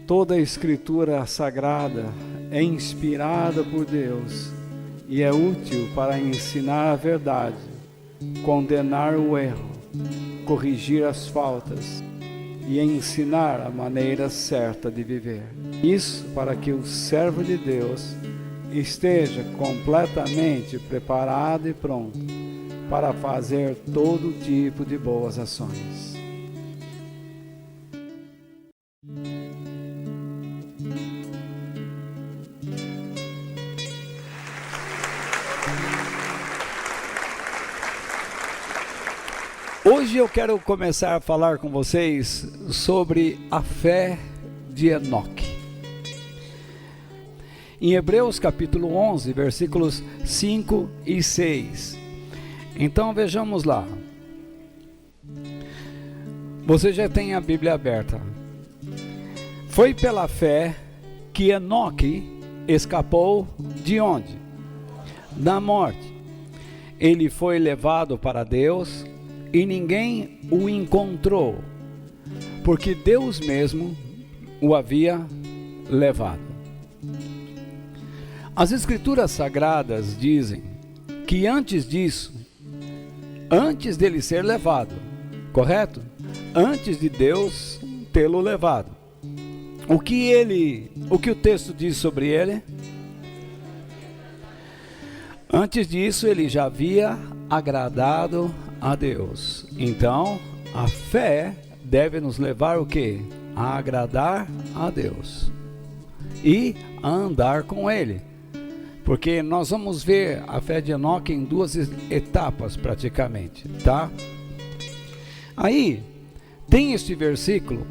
Toda a Escritura Sagrada é inspirada por Deus e é útil para ensinar a verdade, condenar o erro, corrigir as faltas e ensinar a maneira certa de viver. Isso para que o servo de Deus esteja completamente preparado e pronto para fazer todo tipo de boas ações. Hoje eu quero começar a falar com vocês sobre a fé de Enoque. Em Hebreus capítulo 11, versículos 5 e 6. Então vejamos lá. Você já tem a Bíblia aberta. Foi pela fé que Enoque escapou de onde? Da morte. Ele foi levado para Deus e ninguém o encontrou, porque Deus mesmo o havia levado. As Escrituras Sagradas dizem que antes disso, antes dele ser levado, correto? Antes de Deus tê-lo levado, o que o texto diz sobre ele? Antes disso, ele já havia agradado a Deus. Então, a fé deve nos levar o quê? A agradar a Deus e a andar com Ele. Porque nós vamos ver a fé de Enoque em duas etapas praticamente, tá? Aí, tem este versículo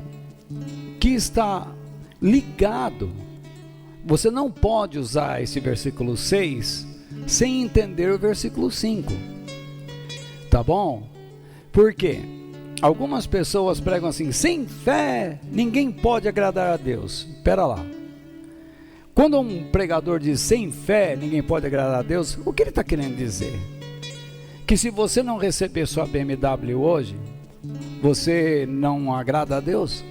que está ligado. Você não pode usar esse versículo 6 sem entender o versículo 5. Tá bom? Por quê? Algumas pessoas pregam assim: sem fé ninguém pode agradar a Deus. Espera lá. Quando um pregador diz sem fé ninguém pode agradar a Deus, o que ele está querendo dizer? Que se você não receber sua BMW hoje, você não agrada a Deus?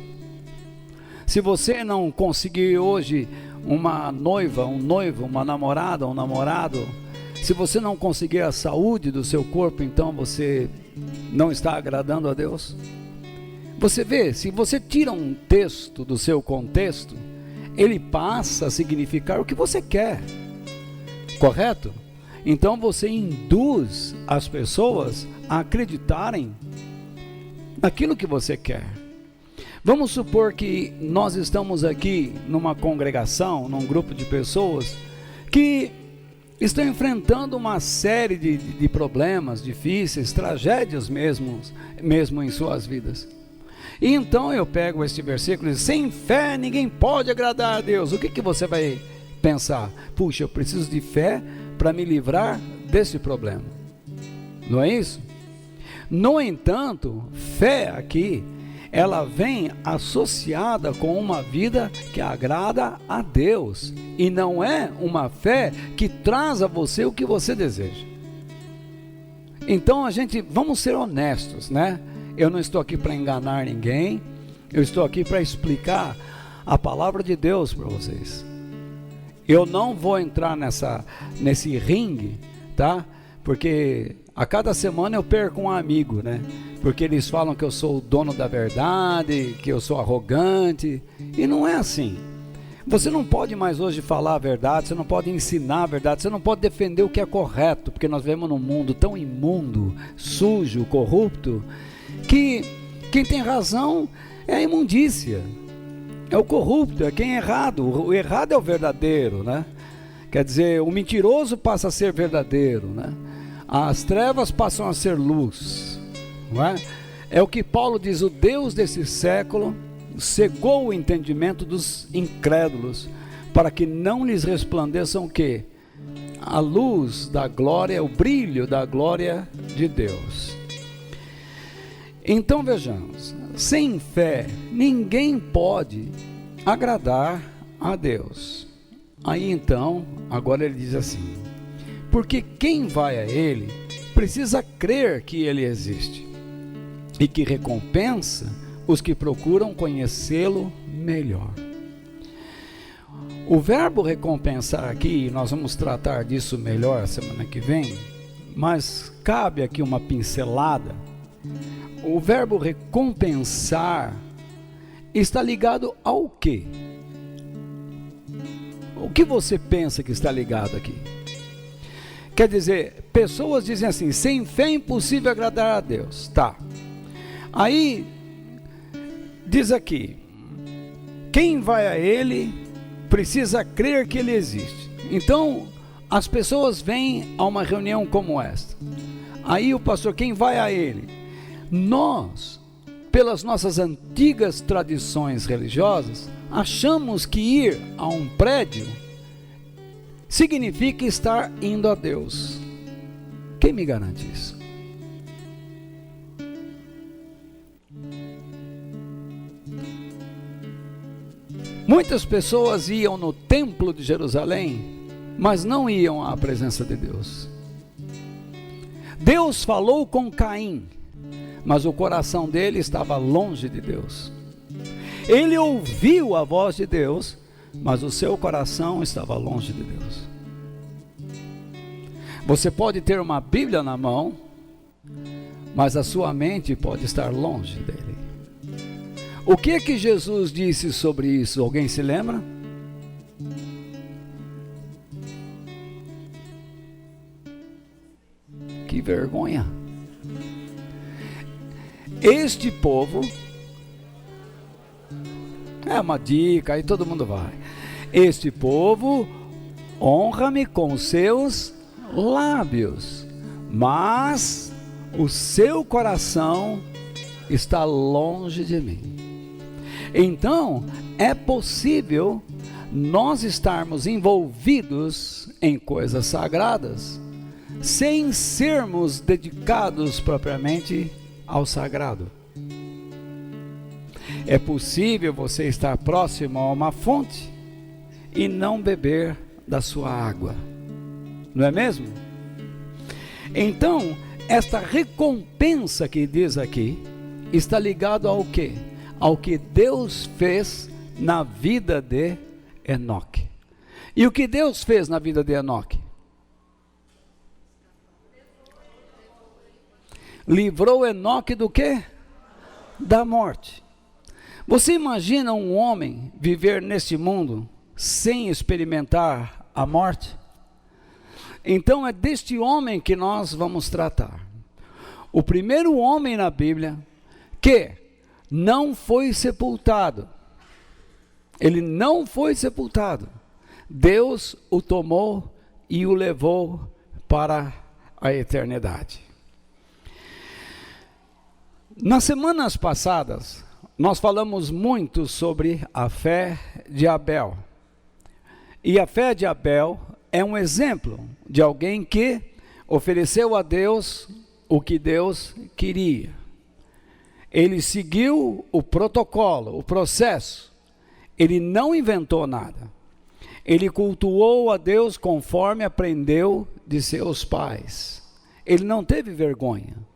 Se você não conseguir hoje uma noiva, um noivo, uma namorada, um namorado, se você não conseguir a saúde do seu corpo, então você não está agradando a Deus? Você vê, se você tira um texto do seu contexto, ele passa a significar o que você quer, correto? Então você induz as pessoas a acreditarem naquilo que você quer. Vamos supor que nós estamos aqui numa congregação, num grupo de pessoas que estão enfrentando uma série de problemas difíceis, tragédias mesmo em suas vidas. E então eu pego este versículo e digo: sem fé ninguém pode agradar a Deus. O que você vai pensar? Puxa, eu preciso de fé para me livrar desse problema. Não é isso? No entanto, fé aqui, ela vem associada com uma vida que agrada a Deus, e não é uma fé que traz a você o que você deseja. Então vamos ser honestos, né? Eu não estou aqui para enganar ninguém, eu estou aqui para explicar a palavra de Deus para vocês. Eu não vou entrar nesse ringue, tá? Porque a cada semana eu perco um amigo, né? Porque eles falam que eu sou o dono da verdade, que eu sou arrogante, e não é assim. Você não pode mais hoje falar a verdade, você não pode ensinar a verdade, você não pode defender o que é correto, porque nós vivemos num mundo tão imundo, sujo, corrupto, que quem tem razão é a imundícia, é o corrupto, é quem é errado. O errado é o verdadeiro, né? Quer dizer, o mentiroso passa a ser verdadeiro, né? As trevas passam a ser luz, não é? É o que Paulo diz: o Deus desse século cegou o entendimento dos incrédulos, para que não lhes resplandeçam o quê? a luz da glória, o brilho da glória de Deus. Então vejamos, sem fé ninguém pode agradar a Deus. Aí então, agora ele diz assim: porque quem vai a Ele precisa crer que Ele existe e que recompensa os que procuram conhecê-lo melhor. O verbo recompensar aqui, nós vamos tratar disso melhor semana que vem, mas cabe aqui uma pincelada. O verbo recompensar está ligado ao quê? O que você pensa que está ligado aqui? Quer dizer, pessoas dizem assim: sem fé é impossível agradar a Deus. Tá. Aí, diz aqui: quem vai a Ele precisa crer que Ele existe. Então, as pessoas vêm a uma reunião como esta. Aí o pastor, quem vai a Ele? Nós, pelas nossas antigas tradições religiosas, achamos que ir a um prédio significa estar indo a Deus. Quem me garante isso? Muitas pessoas iam no templo de Jerusalém, mas não iam à presença de Deus. Deus falou com Caim, mas o coração dele estava longe de Deus. Ele ouviu a voz de Deus, mas o seu coração estava longe de Deus. Você pode ter uma Bíblia na mão, mas a sua mente pode estar longe dele. O que é que Jesus disse sobre isso? Alguém se lembra? Que vergonha! Este povo, é uma dica, aí todo mundo vai. Este povo honra-me com seus lábios, mas o seu coração está longe de mim. Então, é possível nós estarmos envolvidos em coisas sagradas, sem sermos dedicados propriamente ao sagrado. É possível você estar próximo a uma fonte e não beber da sua água, não é mesmo? Então, esta recompensa que diz aqui, está ligado ao quê? Ao que Deus fez na vida de Enoque. E o que Deus fez na vida de Enoque? Livrou Enoque do quê? Da morte. Você imagina um homem viver neste mundo sem experimentar a morte? Então é deste homem que nós vamos tratar. O primeiro homem na Bíblia que não foi sepultado. Ele não foi sepultado. Deus o tomou e o levou para a eternidade. Nas semanas passadas, nós falamos muito sobre a fé de Abel. E a fé de Abel é um exemplo de alguém que ofereceu a Deus o que Deus queria. Ele seguiu o protocolo, o processo. Ele não inventou nada. Ele cultuou a Deus conforme aprendeu de seus pais. Ele não teve vergonha.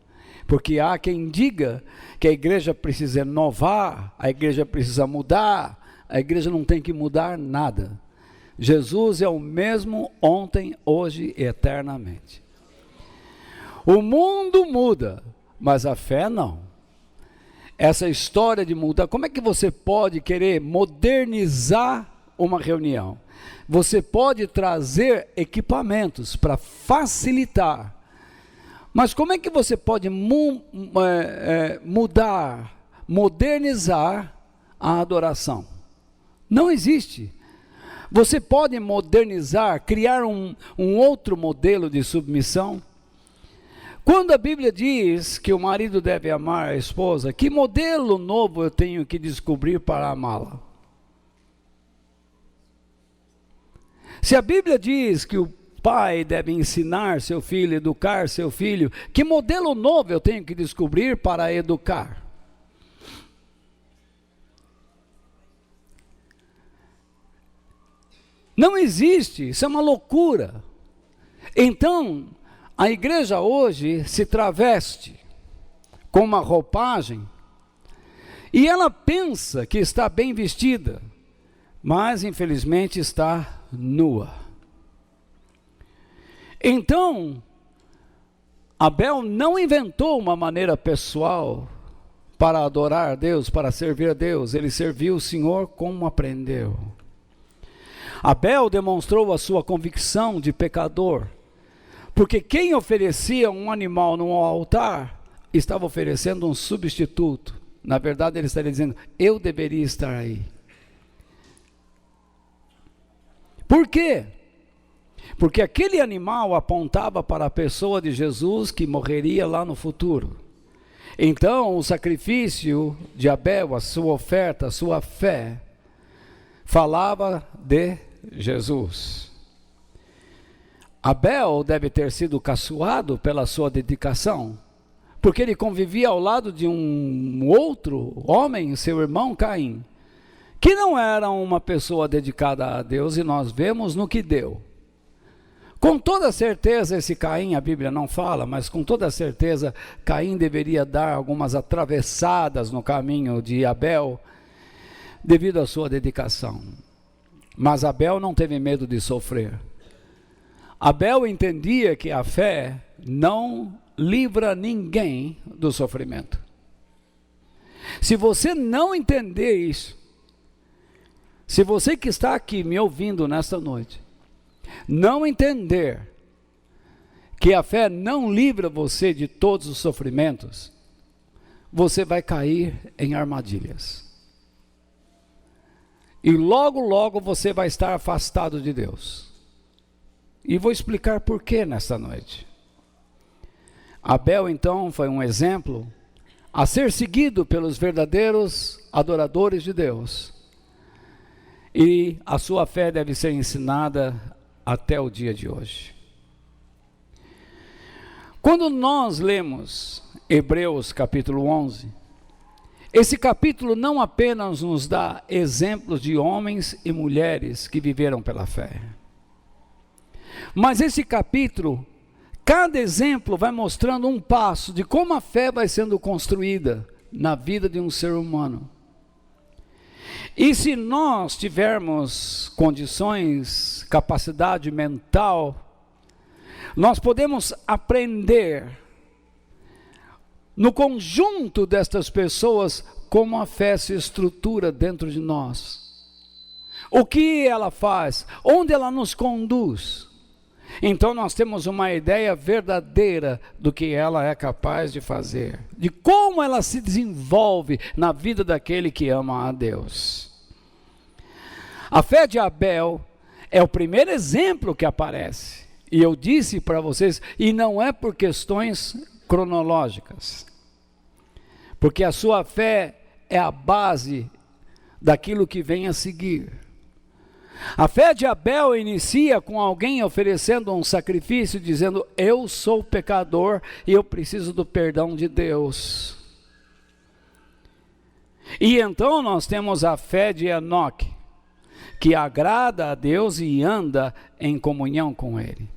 Porque há quem diga que a igreja precisa inovar, a igreja precisa mudar, a igreja não tem que mudar nada. Jesus é o mesmo ontem, hoje e eternamente. O mundo muda, mas a fé não. Essa história de mudar, como é que você pode querer modernizar uma reunião? Você pode trazer equipamentos para facilitar, mas como é que você pode mudar, modernizar a adoração? Não existe. Você pode modernizar, criar um outro modelo de submissão? Quando a Bíblia diz que o marido deve amar a esposa, que modelo novo eu tenho que descobrir para amá-la? Se a Bíblia diz que o pai deve ensinar seu filho, educar seu filho? Que modelo novo eu tenho que descobrir para educar? Não existe, isso é uma loucura. Então, a igreja hoje se traveste com uma roupagem e ela pensa que está bem vestida, mas infelizmente está nua. Então, Abel não inventou uma maneira pessoal para adorar a Deus, para servir a Deus. Ele serviu o Senhor como aprendeu. Abel demonstrou a sua convicção de pecador, porque quem oferecia um animal no altar estava oferecendo um substituto. Na verdade, ele estaria dizendo: eu deveria estar aí. Por quê? Porque aquele animal apontava para a pessoa de Jesus que morreria lá no futuro. Então, o sacrifício de Abel, a sua oferta, a sua fé, falava de Jesus. Abel deve ter sido caçoado pela sua dedicação, porque ele convivia ao lado de um outro homem, seu irmão Caim, que não era uma pessoa dedicada a Deus, e nós vemos no que deu. Com toda certeza esse Caim, a Bíblia não fala, mas com toda certeza Caim deveria dar algumas atravessadas no caminho de Abel, devido à sua dedicação. Mas Abel não teve medo de sofrer. Abel entendia que a fé não livra ninguém do sofrimento. Se você não entender isso, se você que está aqui me ouvindo nesta noite, não entender que a fé não livra você de todos os sofrimentos, você vai cair em armadilhas. E logo, logo você vai estar afastado de Deus. E vou explicar por que nesta noite. Abel, então, foi um exemplo a ser seguido pelos verdadeiros adoradores de Deus. E a sua fé deve ser ensinada até o dia de hoje. Quando nós lemos Hebreus capítulo 11, esse capítulo não apenas nos dá exemplos de homens e mulheres que viveram pela fé, mas esse capítulo, cada exemplo vai mostrando um passo de como a fé vai sendo construída na vida de um ser humano. E se nós tivermos condições, capacidade mental, nós podemos aprender no conjunto destas pessoas como a fé se estrutura dentro de nós. O que ela faz, onde ela nos conduz. Então nós temos uma ideia verdadeira do que ela é capaz de fazer, de como ela se desenvolve na vida daquele que ama a Deus. A fé de Abel é o primeiro exemplo que aparece, e eu disse para vocês, e não é por questões cronológicas, porque a sua fé é a base daquilo que vem a seguir. A fé de Abel inicia com alguém oferecendo um sacrifício, dizendo: eu sou pecador e eu preciso do perdão de Deus. E então nós temos a fé de Enoque, que agrada a Deus e anda em comunhão com Ele.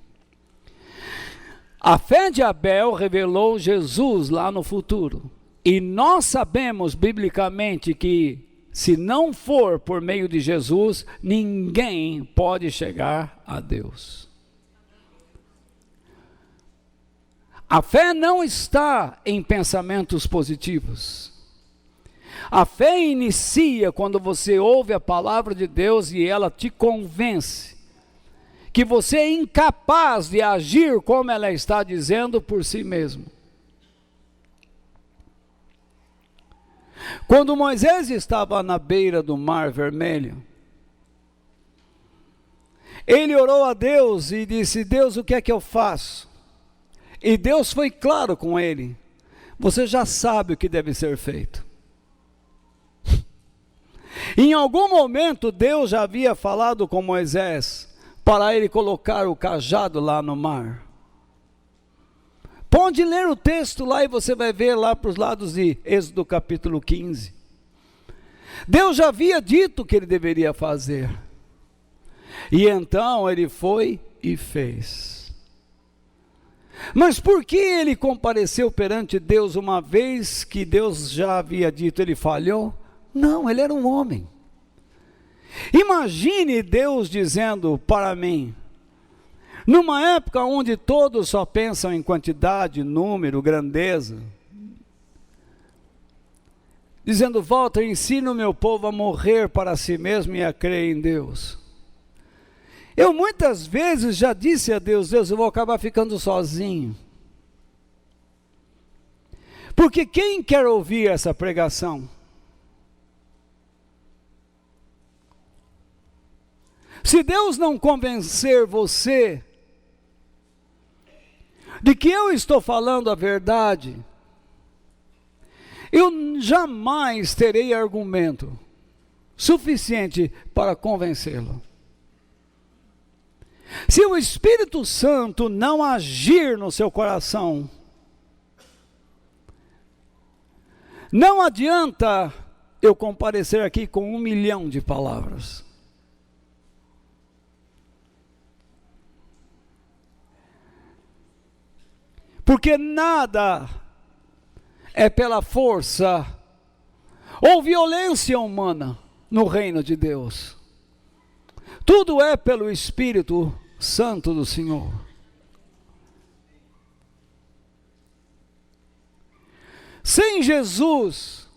A fé de Abel revelou Jesus lá no futuro. E nós sabemos biblicamente que se não for por meio de Jesus, ninguém pode chegar a Deus. A fé não está em pensamentos positivos. A fé inicia quando você ouve a palavra de Deus e ela te convence que você é incapaz de agir como ela está dizendo por si mesmo. Quando Moisés estava na beira do Mar Vermelho, ele orou a Deus e disse: Deus, o que é que eu faço? E Deus foi claro com ele: você já sabe o que deve ser feito. Em algum momento Deus já havia falado com Moisés, para ele colocar o cajado lá no mar. Pode ler o texto lá e você vai ver lá para os lados de Êxodo capítulo 15. Deus já havia dito o que ele deveria fazer. E então ele foi e fez. Mas por que ele compareceu perante Deus uma vez que Deus já havia dito, ele falhou? Não, ele era um homem. Imagine Deus dizendo para mim, numa época onde todos só pensam em quantidade, número, grandeza, dizendo, Walter, ensina o meu povo a morrer para si mesmo e a crer em Deus. Eu muitas vezes já disse a Deus, Deus, eu vou acabar ficando sozinho. Porque quem quer ouvir essa pregação? Se Deus não convencer você de que eu estou falando a verdade, eu jamais terei argumento suficiente para convencê-lo. Se o Espírito Santo não agir no seu coração, não adianta eu comparecer aqui com 1 milhão de palavras. Porque nada é pela força ou violência humana no reino de Deus. Tudo é pelo Espírito Santo do Senhor. Sem Jesus,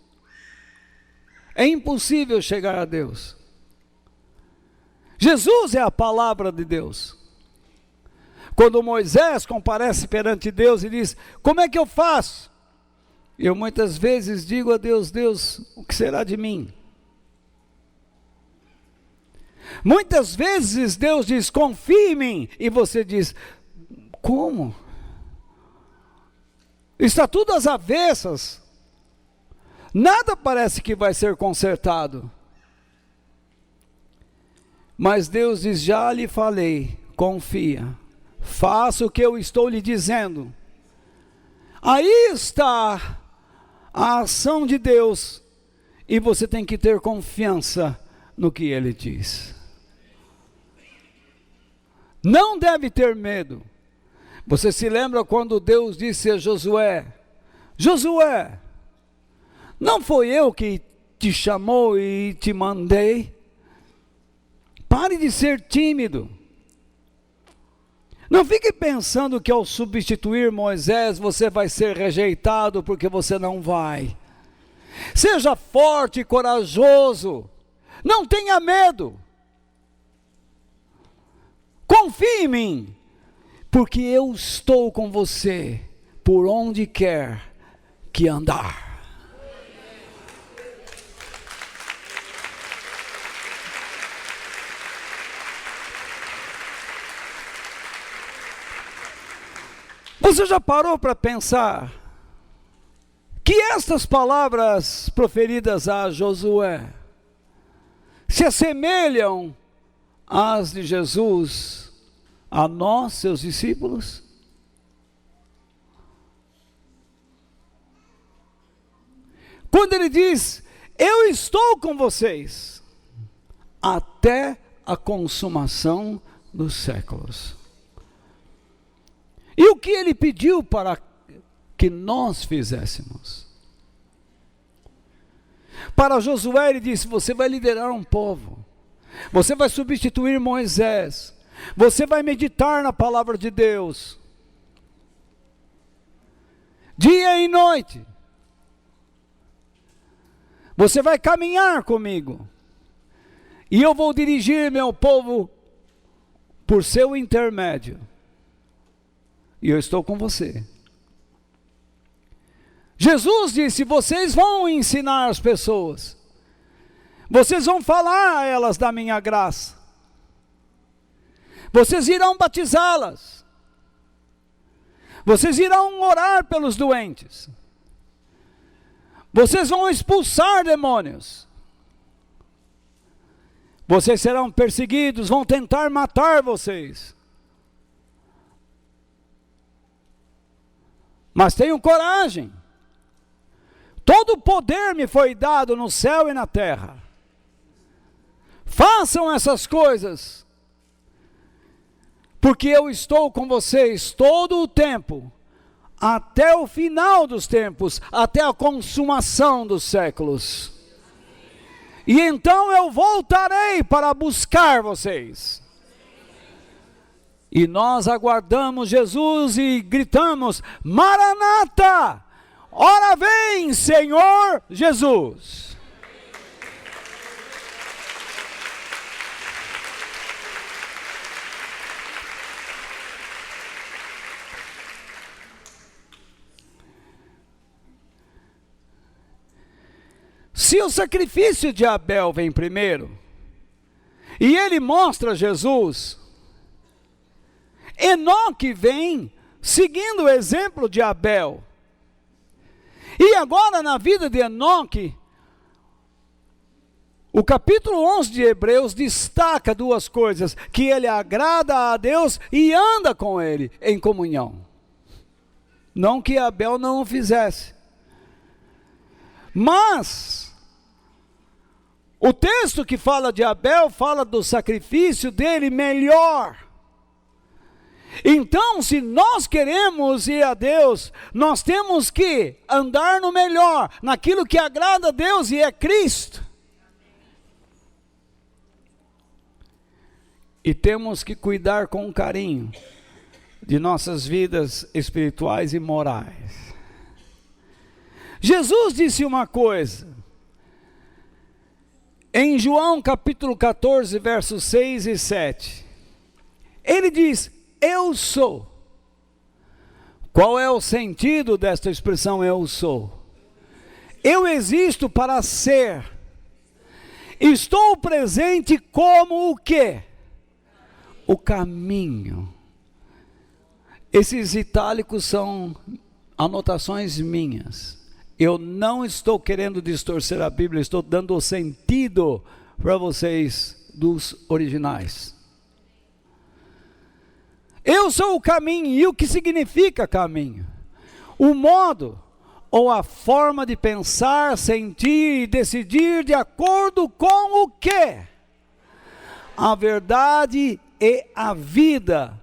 é impossível chegar a Deus. Jesus é a palavra de Deus. Quando Moisés comparece perante Deus e diz, como é que eu faço? Eu muitas vezes digo a Deus, Deus, o que será de mim? Muitas vezes Deus diz, confie em mim, e você diz, como? Está tudo às avessas, nada parece que vai ser consertado. Mas Deus diz, já lhe falei, confia, faça o que eu estou lhe dizendo. Aí está a ação de Deus, e você tem que ter confiança no que Ele diz. Não deve ter medo. Você se lembra quando Deus disse a Josué, Josué, não foi eu que te chamou e te mandei? Pare de ser tímido. Não fique pensando que ao substituir Moisés você vai ser rejeitado, porque você não vai. Seja forte e corajoso. Não tenha medo. Confie em mim, porque eu estou com você por onde quer que andar. Você já parou para pensar que estas palavras proferidas a Josué se assemelham às de Jesus a nós, seus discípulos? Quando ele diz, eu estou com vocês até a consumação dos séculos. E o que ele pediu para que nós fizéssemos? Para Josué ele disse, você vai liderar um povo, você vai substituir Moisés, você vai meditar na palavra de Deus, dia e noite, você vai caminhar comigo, e eu vou dirigir meu povo por seu intermédio, e eu estou com você. Jesus disse, vocês vão ensinar as pessoas, vocês vão falar a elas da minha graça, vocês irão batizá-las, vocês irão orar pelos doentes, vocês vão expulsar demônios, Vocês serão perseguidos, vão tentar matar vocês. Mas tenham coragem. Todo o poder me foi dado no céu e na terra. Façam essas coisas, porque eu estou com vocês todo o tempo, até o final dos tempos, até a consumação dos séculos. E então eu voltarei para buscar vocês. E nós aguardamos Jesus e gritamos: Maranata! Ora vem, Senhor Jesus! Se o sacrifício de Abel vem primeiro, e ele mostra Jesus, Enoque vem seguindo o exemplo de Abel. E agora na vida de Enoque, o capítulo 11 de Hebreus destaca duas coisas: que ele agrada a Deus e anda com ele em comunhão. Não que Abel não o fizesse. Mas o texto que fala de Abel fala do sacrifício dele melhor. Então, se nós queremos ir a Deus, nós temos que andar no melhor, naquilo que agrada a Deus e é Cristo. E temos que cuidar com carinho de nossas vidas espirituais e morais. Jesus disse uma coisa, em João capítulo 14, versos 6 e 7. Ele diz: eu sou. Qual é o sentido desta expressão eu sou? Eu existo para ser. Estou presente como o quê? O caminho. Esses itálicos são anotações minhas. Eu não estou querendo distorcer a Bíblia, estou dando o sentido para vocês dos originais. Eu sou o caminho. E o que significa caminho? O modo ou a forma de pensar, sentir e decidir de acordo com o quê? A verdade e a vida.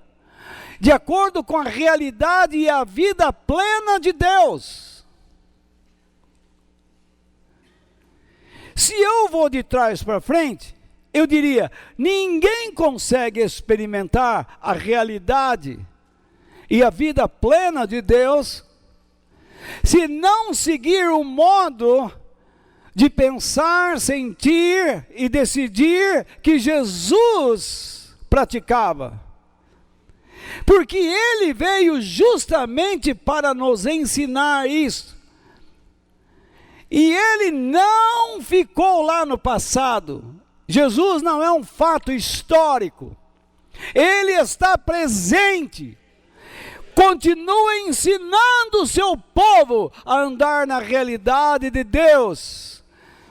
De acordo com a realidade e a vida plena de Deus. Se eu vou de trás para frente, eu diria: ninguém consegue experimentar a realidade e a vida plena de Deus se não seguir o modo de pensar, sentir e decidir que Jesus praticava. Porque ele veio justamente para nos ensinar isso. E ele não ficou lá no passado. Jesus não é um fato histórico. Ele está presente. Continua ensinando o seu povo a andar na realidade de Deus.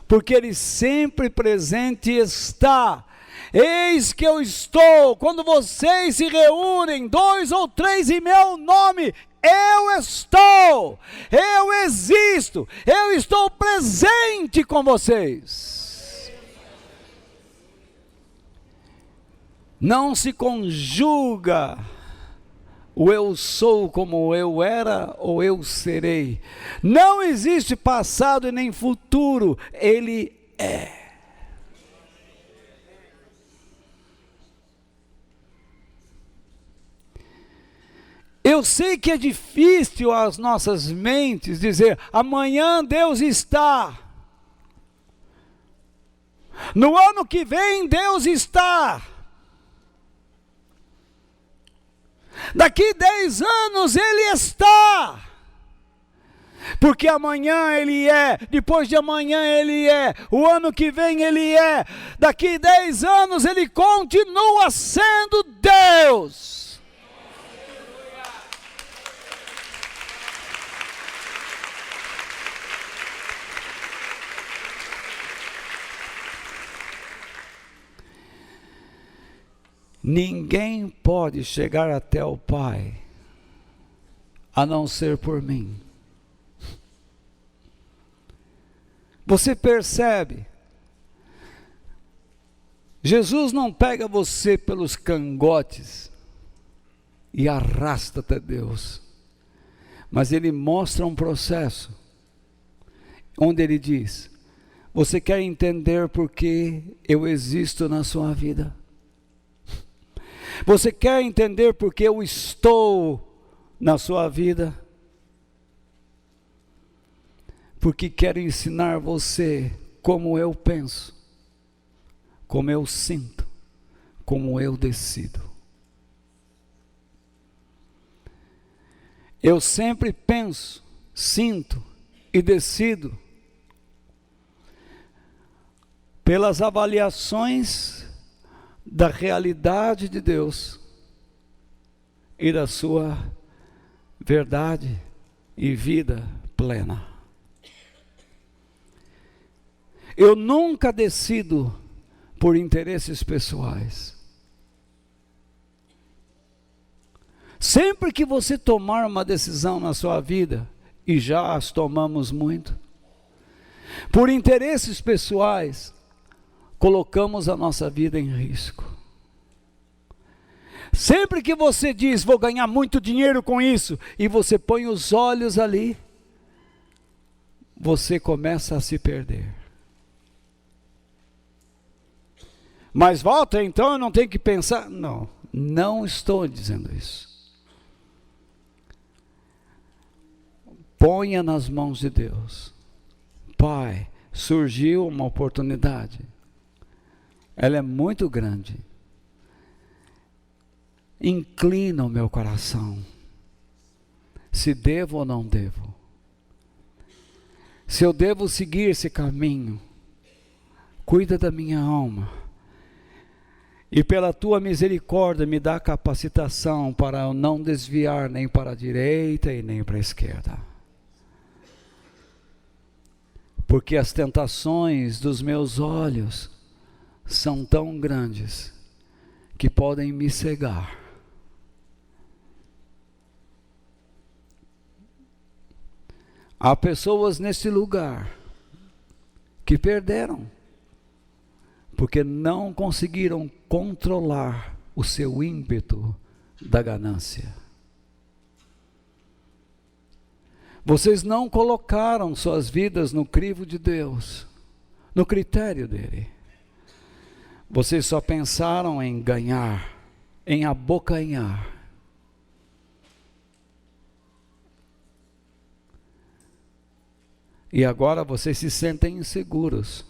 Porque ele sempre presente está. Eis que eu estou, quando vocês se reúnem, 2 ou 3 em meu nome, eu estou, eu existo, eu estou presente com vocês. Não se conjuga o eu sou como eu era ou eu serei. Não existe passado e nem futuro, ele é. Eu sei que é difícil às nossas mentes dizer: amanhã Deus está. No ano que vem Deus está. Daqui 10 anos Ele está. Porque amanhã Ele é, depois de amanhã Ele é, o ano que vem Ele é, daqui 10 anos Ele continua sendo Deus. Ninguém pode chegar até o Pai a não ser por mim. Você percebe? Jesus não pega você pelos cangotes e arrasta até Deus, mas Ele mostra um processo, onde Ele diz: você quer entender por que eu existo na sua vida? Você quer entender por que eu estou na sua vida? Porque quero ensinar você como eu penso, como eu sinto, como eu decido. Eu sempre penso, sinto e decido pelas avaliações da realidade de Deus e da sua verdade e vida plena. Eu nunca decido por interesses pessoais. Sempre que você tomar uma decisão na sua vida, e já as tomamos muito, por interesses pessoais, colocamos a nossa vida em risco. Sempre que você diz: vou ganhar muito dinheiro com isso, e você põe os olhos ali, você começa a se perder. Mas Walter, então eu não tenho que pensar? Não, não estou dizendo isso. Ponha nas mãos de Deus. Pai, surgiu uma oportunidade. Ela é muito grande. Inclina o meu coração. Se devo ou não devo. Se eu devo seguir esse caminho. Cuida da minha alma. E pela tua misericórdia me dá capacitação para eu não desviar nem para a direita e nem para a esquerda. Porque as tentações dos meus olhos são tão grandes que podem me cegar. Há pessoas nesse lugar que perderam, porque não conseguiram controlar o seu ímpeto da ganância. Vocês não colocaram suas vidas no crivo de Deus, no critério dele. Vocês só pensaram em ganhar, em abocanhar. E agora vocês se sentem inseguros.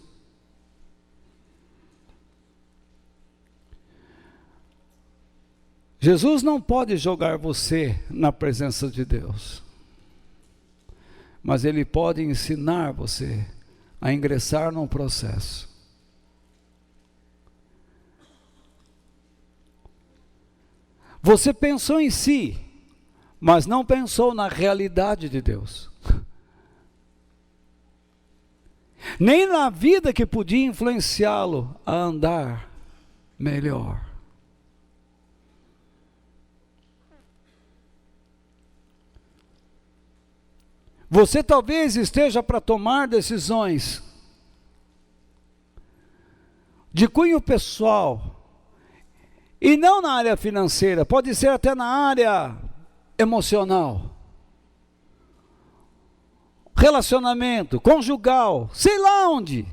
Jesus não pode jogar você na presença de Deus. Mas Ele pode ensinar você a ingressar num processo. Você pensou em si, mas não pensou na realidade de Deus. Nem na vida que podia influenciá-lo a andar melhor. Você talvez esteja para tomar decisões de cunho pessoal, e não na área financeira, pode ser até na área emocional, relacionamento, conjugal, sei lá onde.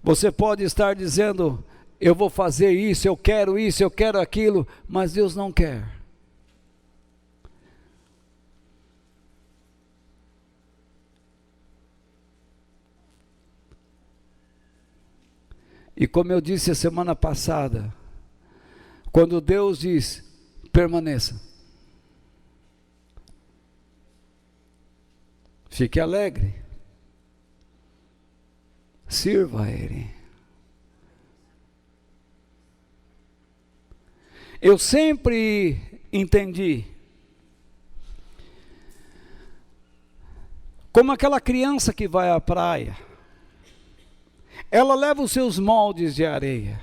Você pode estar dizendo: eu vou fazer isso, eu quero aquilo, mas Deus não quer. E como eu disse a semana passada, quando Deus diz: permaneça, fique alegre, sirva a Ele. Eu sempre entendi como aquela criança que vai à praia ela leva os seus moldes de areia.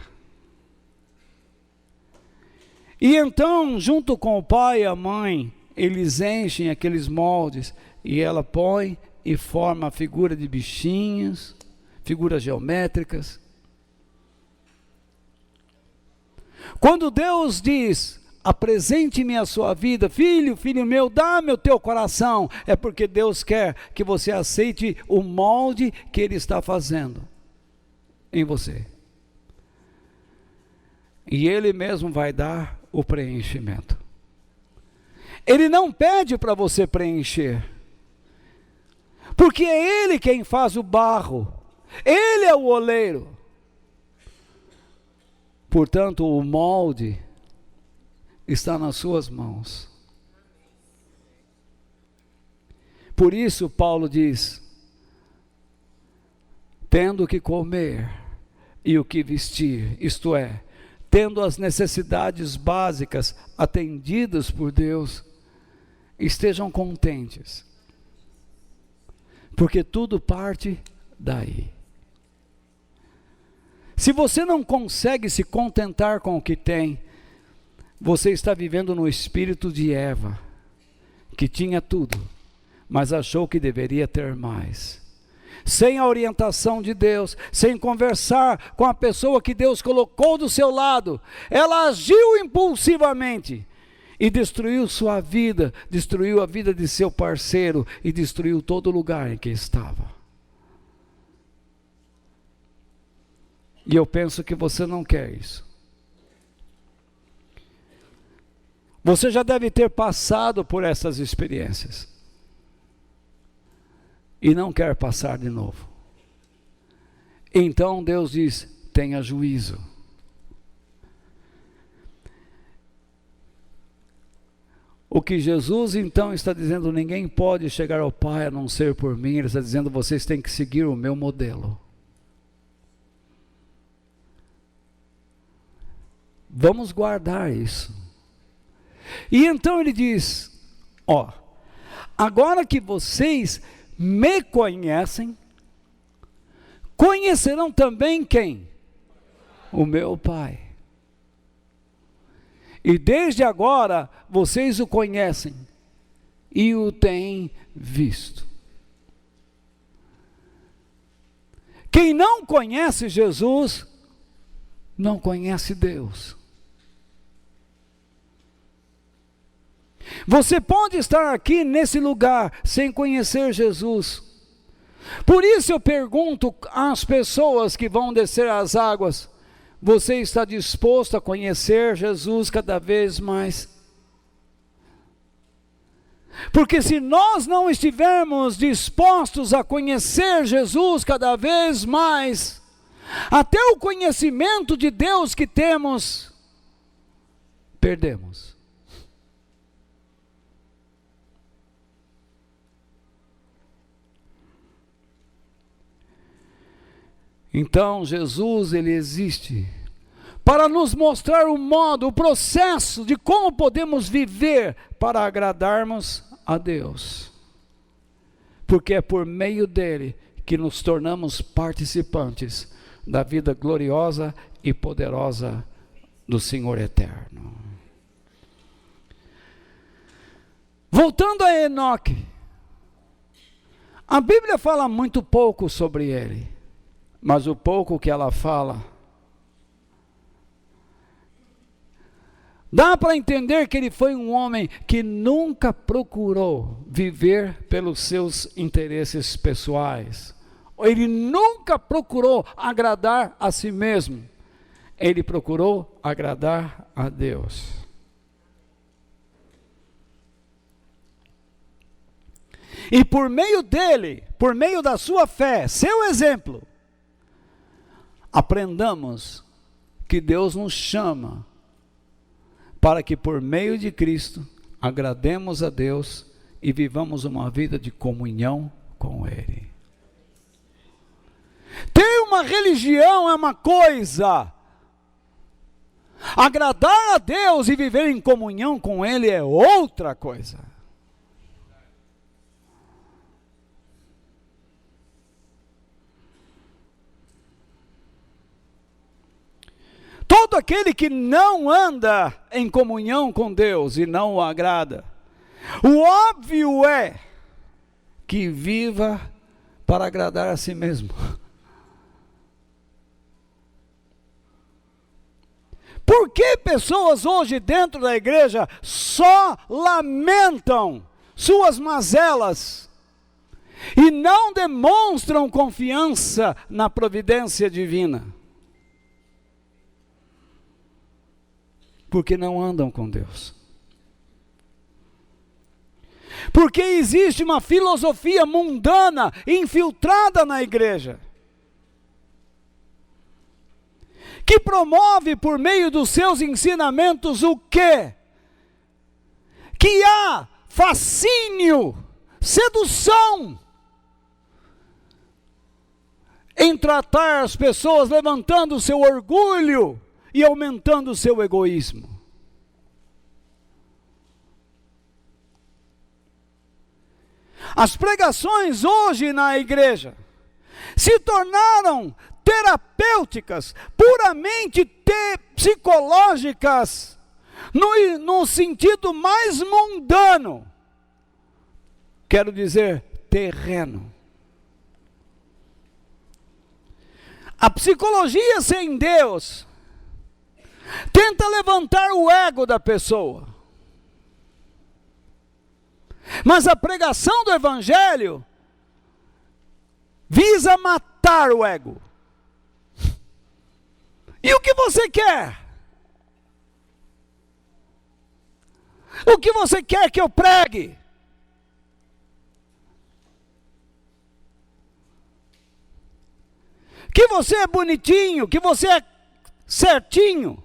E então, junto com o pai e a mãe, eles enchem aqueles moldes e ela põe e forma a figura de bichinhos, figuras geométricas. Quando Deus diz, apresente-me a sua vida, filho, filho meu, dá-me o teu coração, é porque Deus quer que você aceite o molde que Ele está fazendo em você. E Ele mesmo vai dar o preenchimento. Ele não pede para você preencher, porque é Ele quem faz o barro, Ele é o oleiro. Portanto, o molde está nas suas mãos. Por isso Paulo diz, tendo o que comer e o que vestir, isto é, tendo as necessidades básicas atendidas por Deus, estejam contentes, porque tudo parte daí. Se você não consegue se contentar com o que tem, você está vivendo no espírito de Eva, que tinha tudo, mas achou que deveria ter mais. Sem a orientação de Deus, sem conversar com a pessoa que Deus colocou do seu lado, ela agiu impulsivamente e destruiu sua vida, destruiu a vida de seu parceiro e destruiu todo o lugar em que estava. E eu penso que você não quer isso. Você já deve ter passado por essas experiências e não quer passar de novo. Então Deus diz, tenha juízo. O que Jesus então está dizendo, ninguém pode chegar ao Pai a não ser por mim. Ele está dizendo, vocês têm que seguir o meu modelo. Vamos guardar isso. E então ele diz, ó, agora que vocês me conhecem, conhecerão também quem? O meu Pai. E desde agora vocês o conhecem e o têm visto. Quem não conhece Jesus, não conhece Deus. Você pode estar aqui nesse lugar sem conhecer Jesus. Por isso eu pergunto às pessoas que vão descer as águas, você está disposto a conhecer Jesus cada vez mais? Porque se nós não estivermos dispostos a conhecer Jesus cada vez mais, até o conhecimento de Deus que temos, perdemos. Então Jesus, ele existe para nos mostrar o modo, o processo de como podemos viver para agradarmos a Deus. Porque é por meio dele que nos tornamos participantes da vida gloriosa e poderosa do Senhor eterno. Voltando a Enoque, a Bíblia fala muito pouco sobre ele. Mas o pouco que ela fala, dá para entender que ele foi um homem que nunca procurou viver pelos seus interesses pessoais. Ele nunca procurou agradar a si mesmo. Ele procurou agradar a Deus. E por meio dele, por meio da sua fé, seu exemplo, aprendamos que Deus nos chama para que por meio de Cristo agrademos a Deus e vivamos uma vida de comunhão com Ele. Ter uma religião é uma coisa, agradar a Deus e viver em comunhão com Ele é outra coisa. todo aquele que não anda em comunhão com Deus e não o agrada, o óbvio é que viva para agradar a si mesmo. Por que pessoas hoje dentro da igreja só lamentam suas mazelas e não demonstram confiança na providência divina? Porque não andam com Deus. Porque existe uma filosofia mundana infiltrada na igreja, que promove por meio dos seus ensinamentos o quê? Que há fascínio, sedução em tratar as pessoas levantando o seu orgulho e aumentando o seu egoísmo. As pregações hoje na igreja se tornaram terapêuticas, puramente psicológicas, no sentido mais mundano, quero dizer, terreno. A psicologia sem Deus tenta levantar o ego da pessoa, mas a pregação do Evangelho visa matar o ego. E o que você quer? O que você quer que eu pregue? Que você é bonitinho, que você é certinho,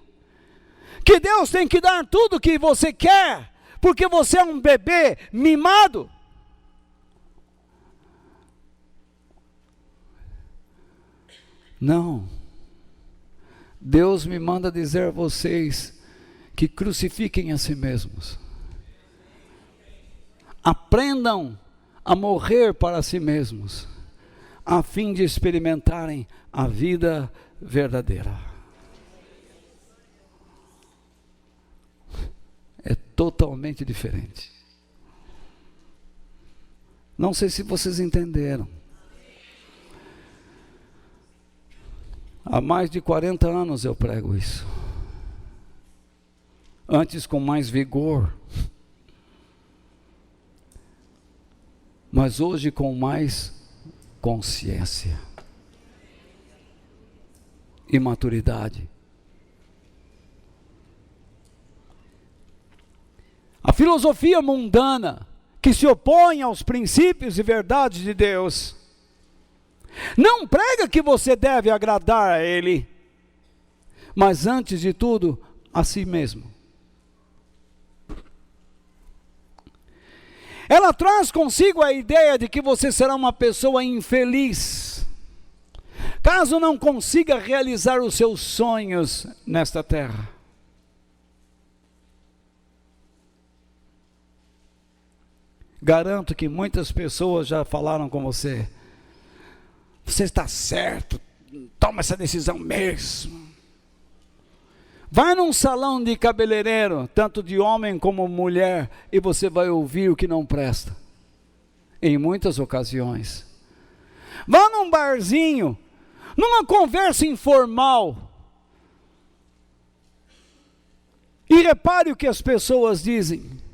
que Deus tem que dar tudo o que você quer, porque você é um bebê mimado? Não. Deus me manda dizer a vocês que crucifiquem a si mesmos. Aprendam a morrer para si mesmos, a fim de experimentarem a vida verdadeira. É totalmente diferente. Não sei se vocês entenderam. Há mais de 40 anos eu prego isso. Antes com mais vigor, mas hoje com mais consciência e maturidade. A filosofia mundana que se opõe aos princípios e verdades de Deus não prega que você deve agradar a Ele, mas antes de tudo, a si mesmo. Ela traz consigo a ideia de que você será uma pessoa infeliz, caso não consiga realizar os seus sonhos nesta terra. Garanto que muitas pessoas já falaram com você: você está certo, toma essa decisão mesmo. Vai num salão de cabeleireiro, tanto de homem como mulher, e você vai ouvir o que não presta, em muitas ocasiões. Vá num barzinho, numa conversa informal, e repare o que as pessoas dizem.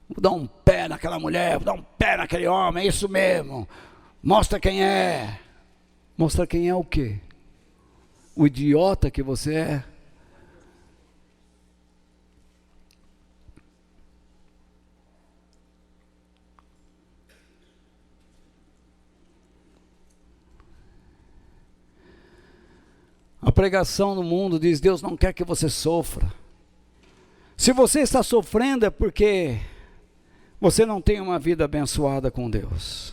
Vou dar um pé naquela mulher, vou dar um pé naquele homem, é isso mesmo. Mostra quem é. Mostra quem é o quê? O idiota que você é? A pregação no mundo diz: Deus não quer que você sofra. Se você está sofrendo é porque você não tem uma vida abençoada com Deus.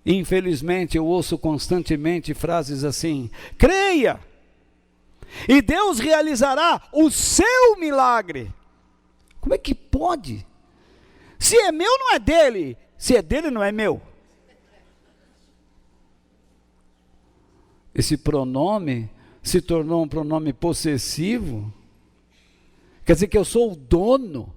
Infelizmente eu ouço constantemente frases assim: creia, e Deus realizará o seu milagre. Como é que pode? Se é meu, não é dele. Se é dele, não é meu. esse pronome se tornou um pronome possessivo, quer dizer que eu sou o dono.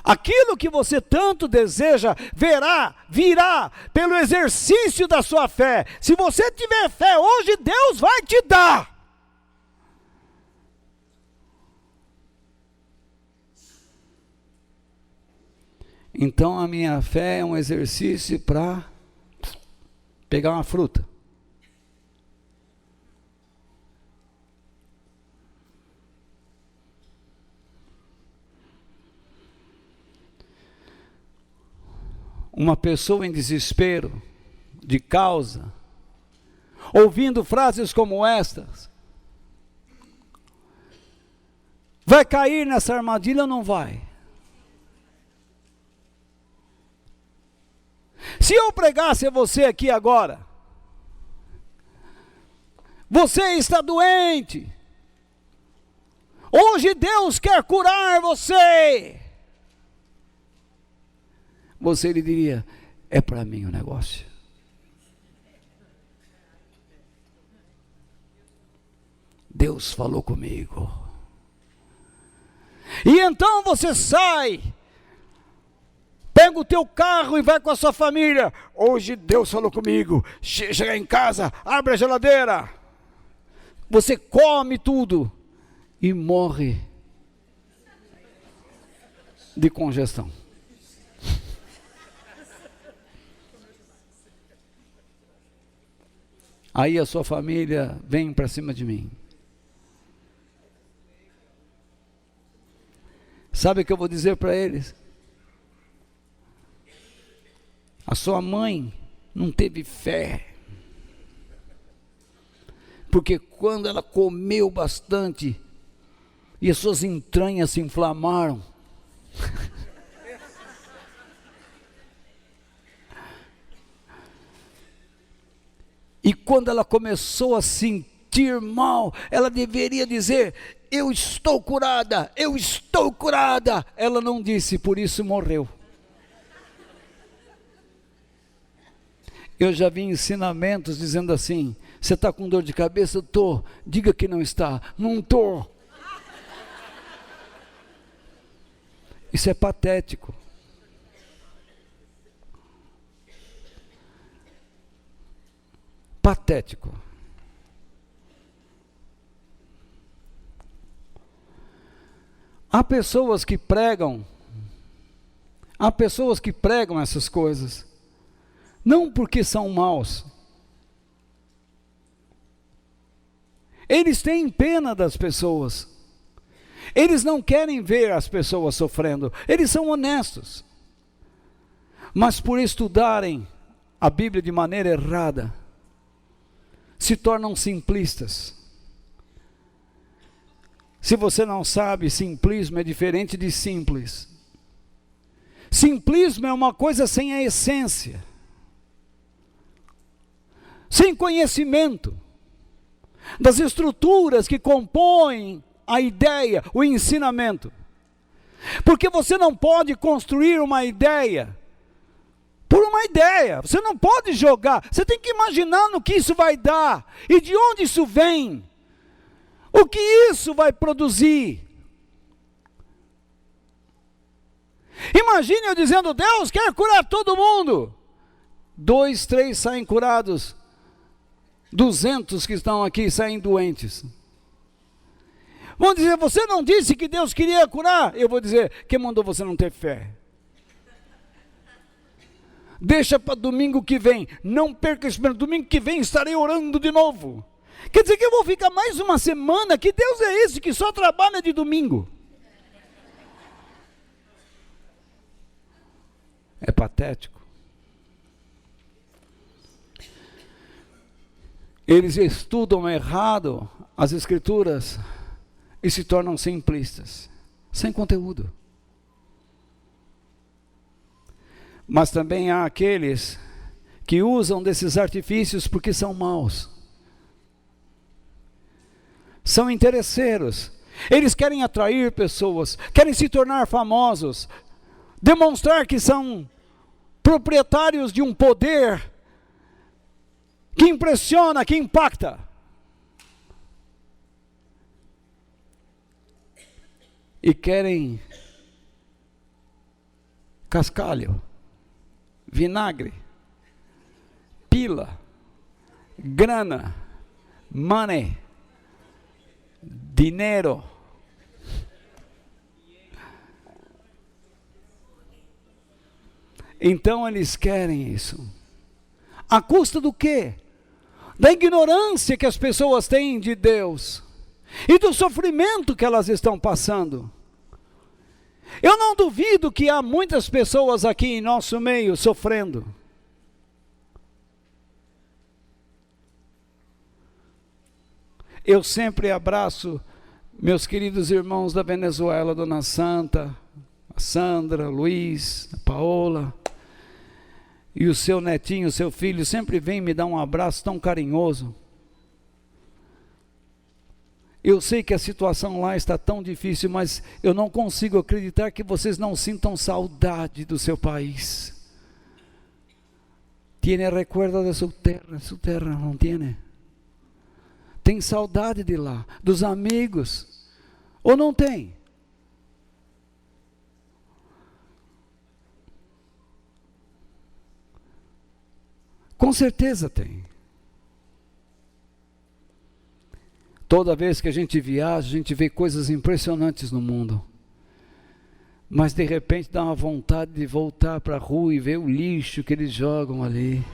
Aquilo que você tanto deseja, virá pelo exercício da sua fé. Se você tiver fé hoje, Deus vai te dar. Então a minha fé é um exercício para pegar uma fruta. Uma pessoa em desespero de causa, ouvindo frases como estas, vai cair nessa armadilha ou não vai? Se eu pregasse a você aqui agora, você está doente, hoje Deus quer curar você, você lhe diria, é para mim o negócio. Deus falou comigo. E então você sai, pega o teu carro e vai com a sua família. Hoje Deus falou comigo. Chega em casa, abre a geladeira. Você come tudo e morre de congestão. Aí a sua família vem para cima de mim. Sabe o que eu vou dizer para eles? A sua mãe não teve fé. Porque quando ela comeu bastante e as suas entranhas se inflamaram, e quando ela começou a sentir mal, ela deveria dizer, eu estou curada, eu estou curada. Ela não disse, por isso morreu. Eu já vi ensinamentos dizendo assim, você está com dor de cabeça? Estou. Diga que não está. Não estou. Isso é patético. Patético. Há pessoas que pregam essas coisas, não porque são maus. Eles têm pena das pessoas. Eles não querem ver as pessoas sofrendo. Eles são honestos. Mas por estudarem a Bíblia de maneira errada, se tornam simplistas. Se você não sabe, simplismo é diferente de simples. Simplismo é uma coisa sem a essência, sem conhecimento das estruturas que compõem a ideia, o ensinamento. Porque você não pode construir uma ideia por uma ideia, você não pode jogar, você tem que imaginar no que isso vai dar, e de onde isso vem, o que isso vai produzir. Imagine eu dizendo, Deus quer curar todo mundo, 2, 3 saem curados, 200 que estão aqui saem doentes. Vão dizer, você não disse que Deus queria curar? Eu vou dizer, quem mandou você não ter fé? Deixa para domingo que vem, não perca esse domingo que vem, estarei orando de novo. Quer dizer que eu vou ficar mais uma semana, que Deus é esse que só trabalha de domingo? É patético. Eles estudam errado as escrituras e se tornam simplistas, sem conteúdo. Mas também há aqueles que usam desses artifícios porque são maus. São interesseiros. Eles querem atrair pessoas, querem se tornar famosos, demonstrar que são proprietários de um poder que impressiona, que impacta. E querem cascalho, vinagre, pila, grana, money, dinheiro. Então eles querem isso. À custa do quê? Da ignorância que as pessoas têm de Deus e do sofrimento que elas estão passando. Eu não duvido que há muitas pessoas aqui em nosso meio sofrendo. Eu sempre abraço meus queridos irmãos da Venezuela, Dona Santa, a Sandra, Luiz, a Paola, e o seu netinho, o seu filho, sempre vem me dar um abraço tão carinhoso. Eu sei que a situação lá está tão difícil, mas eu não consigo acreditar que vocês não sintam saudade do seu país. Tiene recuerdo de su terra, não tiene? Tem saudade de lá, dos amigos, ou não tem? Com certeza tem. Toda vez que a gente viaja, a gente vê coisas impressionantes no mundo. Mas de repente dá uma vontade de voltar para a rua e ver o lixo que eles jogam ali.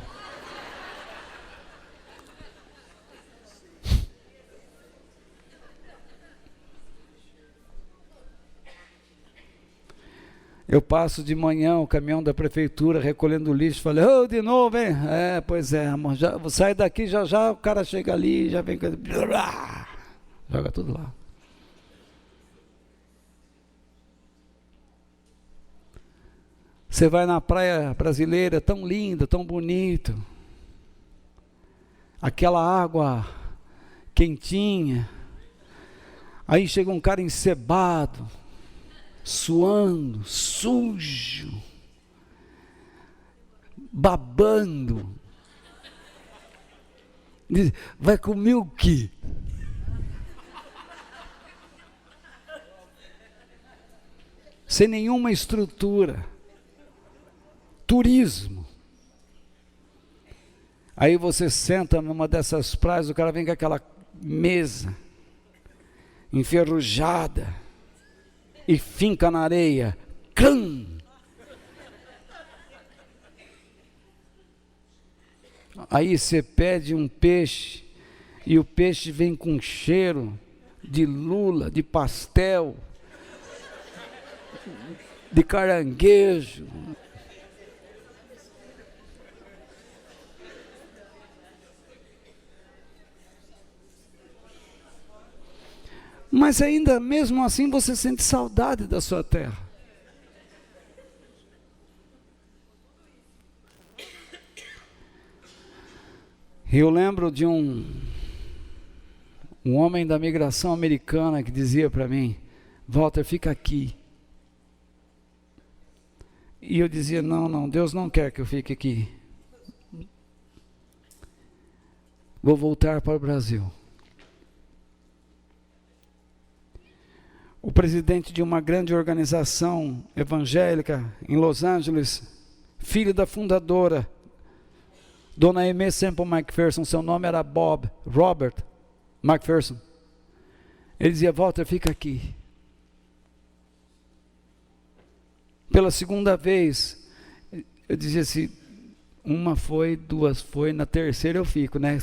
Eu passo de manhã o caminhão da prefeitura recolhendo lixo, falei, oh, de novo, hein? É, pois é, amor, já, sai daqui, já já o cara chega ali, já vem, joga tudo lá. Você vai na praia brasileira, tão linda, tão bonito, aquela água quentinha, aí chega um cara encebado, suando, sujo, babando, diz, vai comer o quê? Sem nenhuma estrutura, turismo. Aí você senta numa dessas praias, o cara vem com aquela mesa enferrujada e finca na areia. Clam! Aí você pede um peixe e o peixe vem com cheiro de lula, de pastel, de caranguejo. Mas ainda mesmo assim você sente saudade da sua terra. Eu lembro de um homem da migração americana que dizia para mim, Walter, fica aqui. E eu dizia, não, Deus não quer que eu fique aqui. Vou voltar para o Brasil. O presidente de uma grande organização evangélica em Los Angeles, filho da fundadora, Dona Aimee Semple McPherson, seu nome era Robert McPherson. Ele dizia, Walter, fica aqui. Pela segunda vez, eu dizia assim, uma foi, duas foi, na terceira eu fico, né?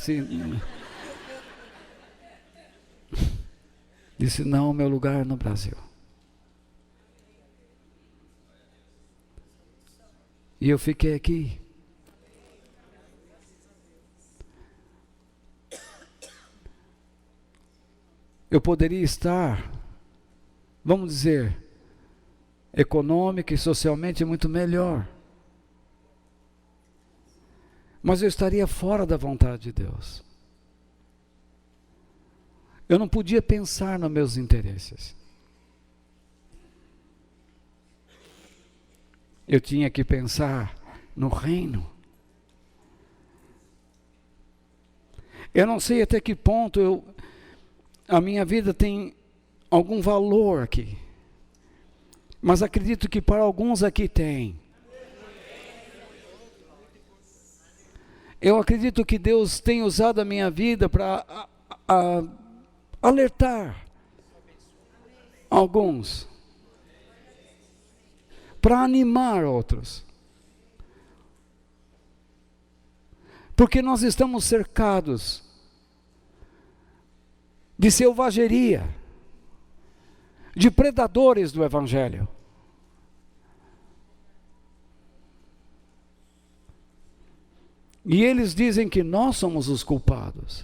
Disse, não, meu lugar é no Brasil. E eu fiquei aqui. Eu poderia estar, vamos dizer, econômica e socialmente muito melhor. Mas eu estaria fora da vontade de Deus. Eu não podia pensar nos meus interesses. Eu tinha que pensar no reino. Eu não sei até que ponto a minha vida tem algum valor aqui, mas acredito que para alguns aqui tem. Eu acredito que Deus tem usado a minha vida para alertar alguns, para animar outros. Porque nós estamos cercados de selvageria, de predadores do Evangelho. E eles dizem que nós somos os culpados.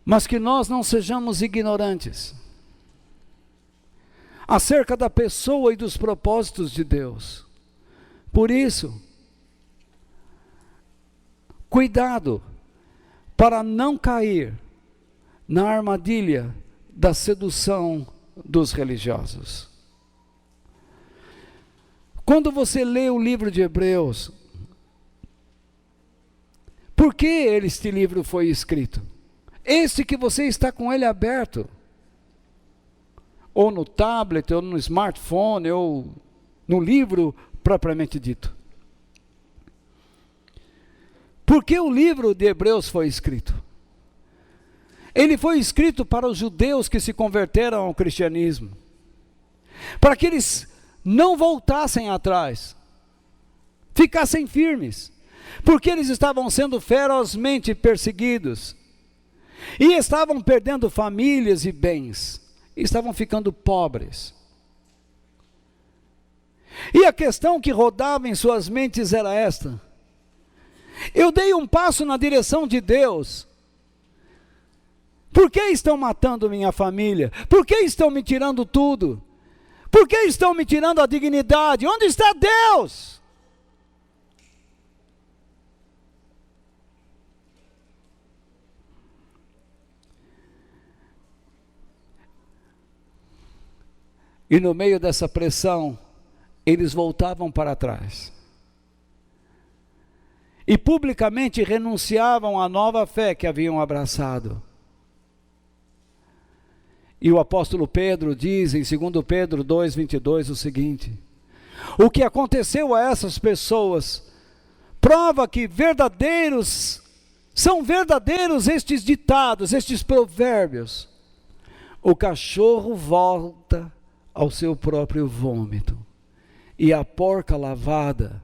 Mas que nós não sejamos ignorantes acerca da pessoa e dos propósitos de Deus. Por isso, cuidado para não cair na armadilha da sedução dos religiosos. Quando você lê o livro de Hebreus, por que este livro foi escrito? Este que você está com ele aberto, ou no tablet, ou no smartphone, ou no livro propriamente dito. Por que o livro de Hebreus foi escrito? Ele foi escrito para os judeus que se converteram ao cristianismo, para que eles não voltassem atrás, ficassem firmes, porque eles estavam sendo ferozmente perseguidos, e estavam perdendo famílias e bens, estavam ficando pobres. E a questão que rodava em suas mentes era esta: eu dei um passo na direção de Deus, por que estão matando minha família? Por que estão me tirando tudo? Por que estão me tirando a dignidade? Onde está Deus? E no meio dessa pressão, eles voltavam para trás. E publicamente renunciavam à nova fé que haviam abraçado. E o apóstolo Pedro diz em 2 Pedro 2,22 o seguinte: o que aconteceu a essas pessoas prova que são verdadeiros estes ditados, estes provérbios. O cachorro volta ao seu próprio vômito, e a porca lavada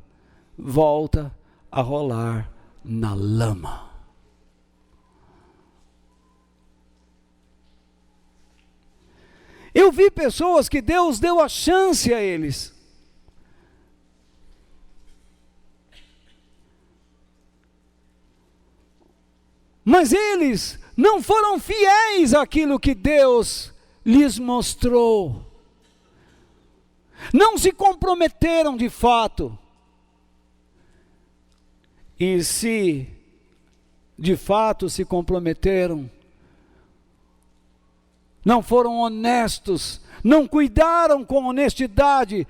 volta a rolar na lama. Eu vi pessoas que Deus deu a chance a eles, mas eles não foram fiéis àquilo que Deus lhes mostrou, não se comprometeram de fato. E se de fato se comprometeram, não foram honestos, não cuidaram com honestidade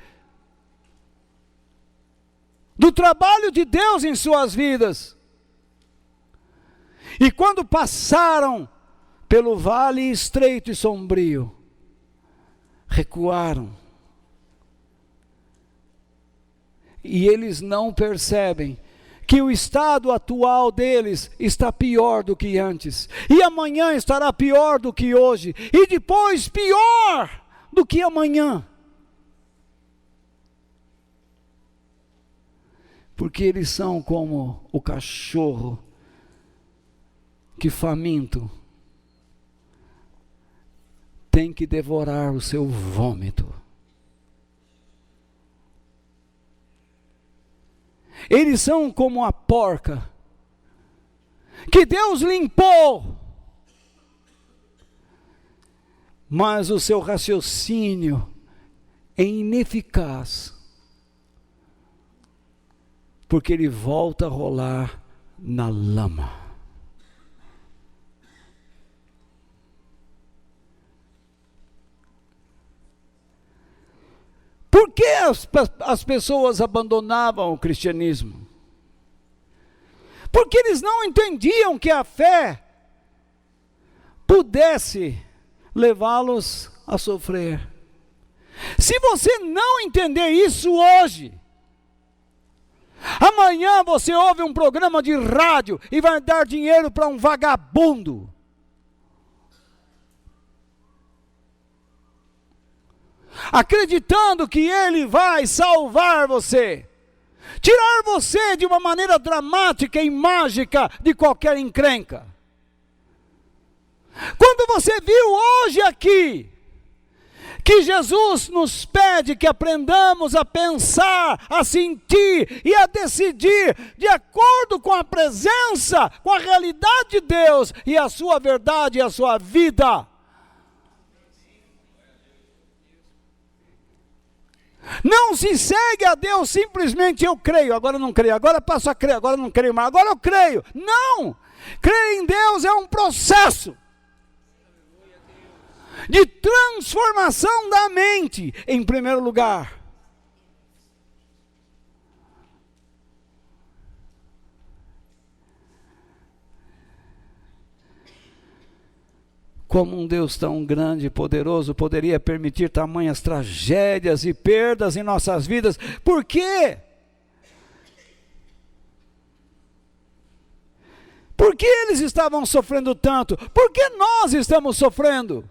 do trabalho de Deus em suas vidas. E quando passaram pelo vale estreito e sombrio, recuaram. E eles não percebem que o estado atual deles está pior do que antes, e amanhã estará pior do que hoje, e depois pior do que amanhã. Porque eles são como o cachorro que, faminto, tem que devorar o seu vômito. Eles são como a porca que Deus limpou, mas o seu raciocínio é ineficaz, porque ele volta a rolar na lama. que as pessoas abandonavam o cristianismo? Porque eles não entendiam que a fé pudesse levá-los a sofrer. Se você não entender isso hoje, amanhã você ouve um programa de rádio e vai dar dinheiro para um vagabundo. Acreditando que ele vai salvar você, tirar você de uma maneira dramática e mágica de qualquer encrenca. Quando você viu hoje aqui, que Jesus nos pede que aprendamos a pensar, a sentir e a decidir de acordo com a presença, com a realidade de Deus e a sua verdade e a sua vida. Não se segue a Deus simplesmente eu creio, agora não creio, agora passo a crer, agora não creio mais, agora eu creio. Não! Crer em Deus é um processo de transformação da mente, em primeiro lugar. Como um Deus tão grande e poderoso poderia permitir tamanhas tragédias e perdas em nossas vidas? Por quê? Por que eles estavam sofrendo tanto? Por que nós estamos sofrendo?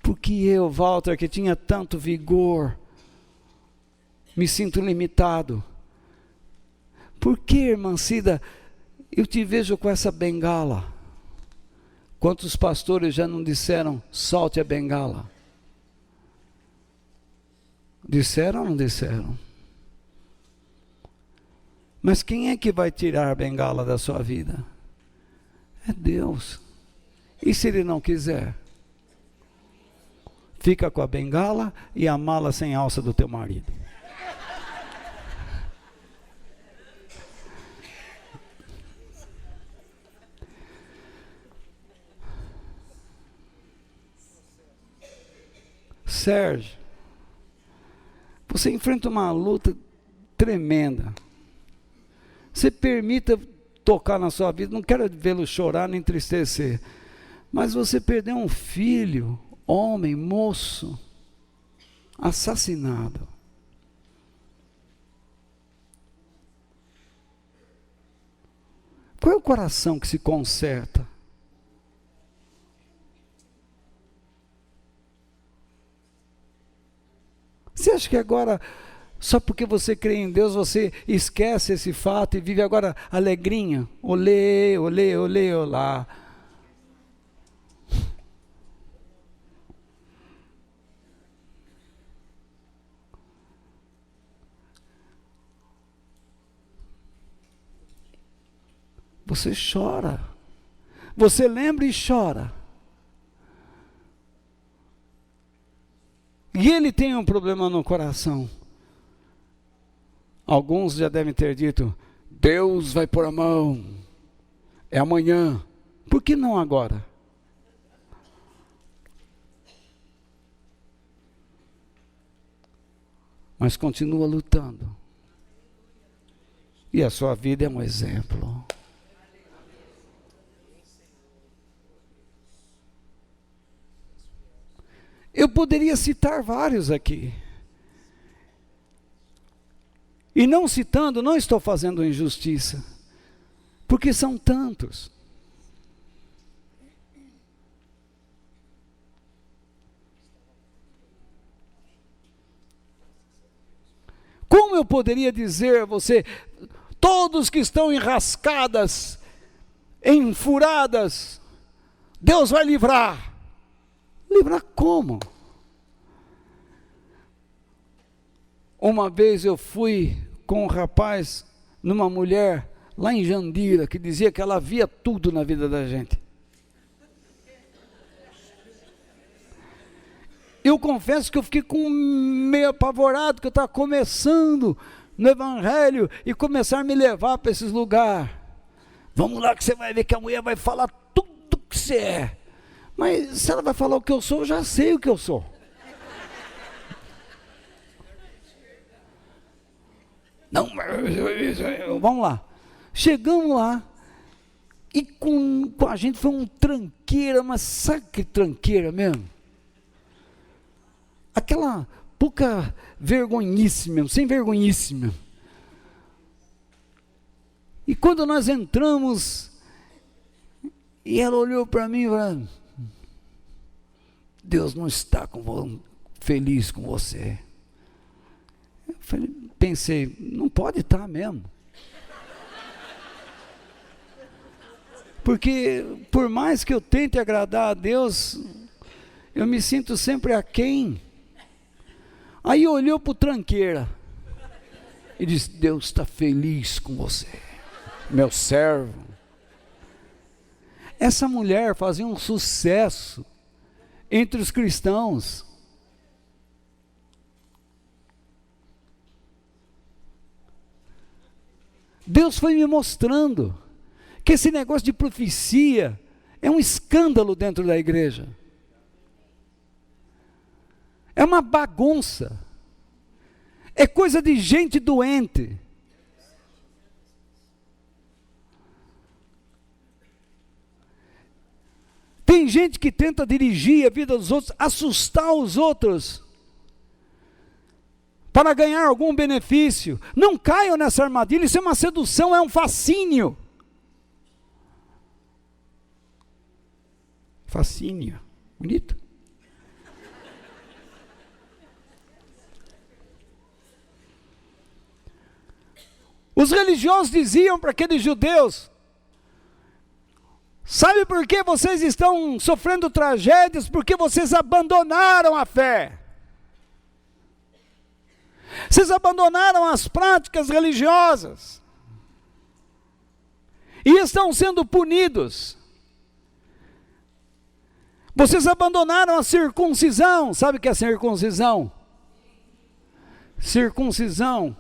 Porque eu, Walter, que tinha tanto vigor, me sinto limitado. Por que, irmã Cida, eu te vejo com essa bengala? Quantos pastores já não disseram, solte a bengala? Disseram ou não disseram? Mas quem é que vai tirar a bengala da sua vida? É Deus. E se Ele não quiser? Fica com a bengala e a mala sem alça do teu marido. Sérgio, você enfrenta uma luta tremenda. Você permita tocar na sua vida, não quero vê-lo chorar nem entristecer, mas você perdeu um filho, homem, moço, assassinado. Qual é o coração que se conserta? Você acha que agora, só porque você crê em Deus, você esquece esse fato e vive agora alegrinha? Olê, olê, olê, olá. Você chora. Você lembra e chora. E ele tem um problema no coração. Alguns já devem ter dito, Deus vai pôr a mão, é amanhã. Por que não agora? Mas continua lutando. E a sua vida é um exemplo. Eu poderia citar vários aqui. E não citando, não estou fazendo injustiça, porque são tantos. Como eu poderia dizer a você, todos que estão enrascadas, enfuradas, Deus vai livrar. Livrar como? Uma vez eu fui com um rapaz, numa mulher, lá em Jandira, que dizia que ela via tudo na vida da gente. Eu confesso que eu fiquei meio apavorado, que eu estava começando no Evangelho e começar a me levar para esses lugares. Vamos lá que você vai ver que a mulher vai falar tudo que você é. Mas se ela vai falar o que eu sou, eu já sei o que eu sou. Não, vamos lá. Chegamos lá. E com a gente foi um tranqueira, mas sabe que tranqueira mesmo? Aquela pouca vergonhice mesmo, sem vergonhice mesmo. E quando nós entramos, e ela olhou para mim e falou: Deus não está feliz com você. Eu pensei, não pode estar mesmo. Porque por mais que eu tente agradar a Deus, eu me sinto sempre aquém. Aí olhou para o tranqueira e disse: Deus está feliz com você, meu servo. Essa mulher fazia um sucesso entre os cristãos. Deus foi me mostrando que esse negócio de profecia é um escândalo dentro da igreja. É uma bagunça. É coisa de gente doente. Tem gente que tenta dirigir a vida dos outros, assustar os outros, para ganhar algum benefício. Não caiam nessa armadilha, isso é uma sedução, é um fascínio. Fascínio, bonito. Os religiosos diziam para aqueles judeus: sabe por que vocês estão sofrendo tragédias? Porque vocês abandonaram a fé. Vocês abandonaram as práticas religiosas. E estão sendo punidos. Vocês abandonaram a circuncisão. Sabe o que é circuncisão? Circuncisão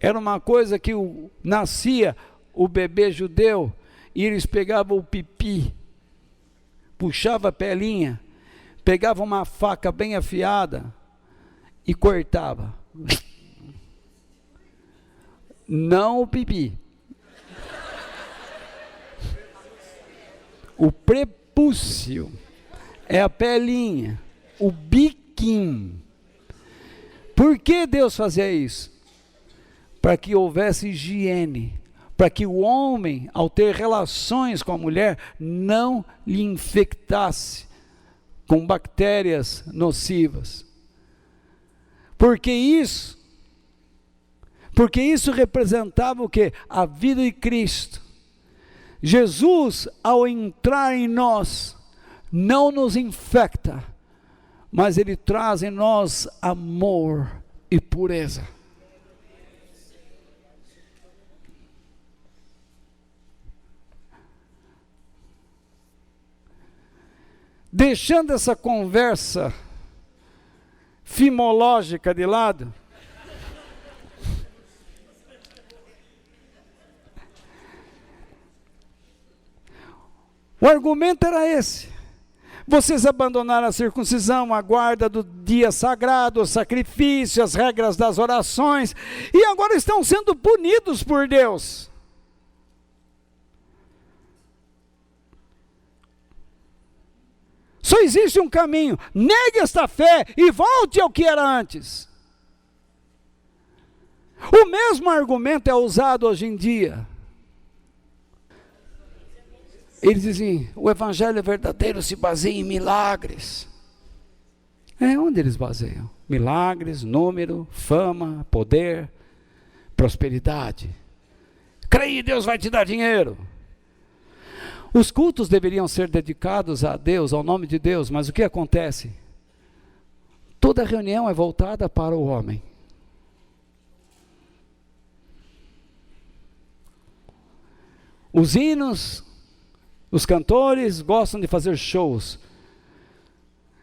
era uma coisa que nascia o bebê judeu, e eles pegavam o pipi, puxavam a pelinha, pegavam uma faca bem afiada e cortava. Não o pipi. O prepúcio é a pelinha, o biquinho. Por que Deus fazia isso? Para que houvesse higiene, para que o homem, ao ter relações com a mulher, não lhe infectasse com bactérias nocivas. Porque isso representava o quê? A vida de Cristo. Jesus, ao entrar em nós, não nos infecta, mas Ele traz em nós amor e pureza. Deixando essa conversa fimológica de lado, o argumento era esse: vocês abandonaram a circuncisão, a guarda do dia sagrado, o sacrifício, as regras das orações, e agora estão sendo punidos por Deus. Só existe um caminho: negue esta fé e volte ao que era antes. O mesmo argumento é usado hoje em dia. Eles dizem: o evangelho verdadeiro se baseia em milagres. Onde eles baseiam? Milagres, número, fama, poder, prosperidade. Creia, Deus vai te dar dinheiro. Os cultos deveriam ser dedicados a Deus, ao nome de Deus, mas o que acontece? Toda reunião é voltada para o homem. Os hinos, os cantores gostam de fazer shows.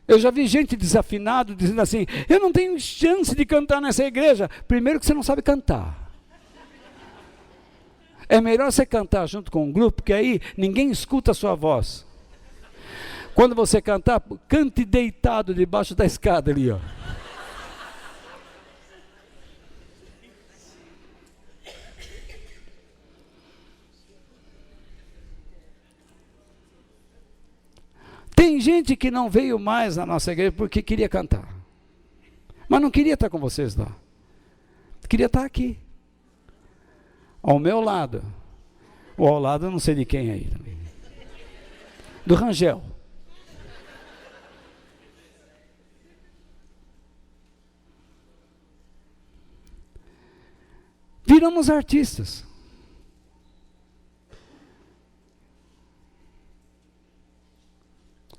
Eu já vi gente desafinado dizendo assim: eu não tenho chance de cantar nessa igreja. Primeiro que você não sabe cantar. É melhor você cantar junto com um grupo, porque aí ninguém escuta a sua voz. Quando você cantar, cante deitado debaixo da escada ali, ó. Tem gente que não veio mais na nossa igreja porque queria cantar, mas não queria estar com vocês lá, queria estar aqui, ao meu lado, ou ao lado eu não sei de quem aí também, do Rangel. Viramos artistas.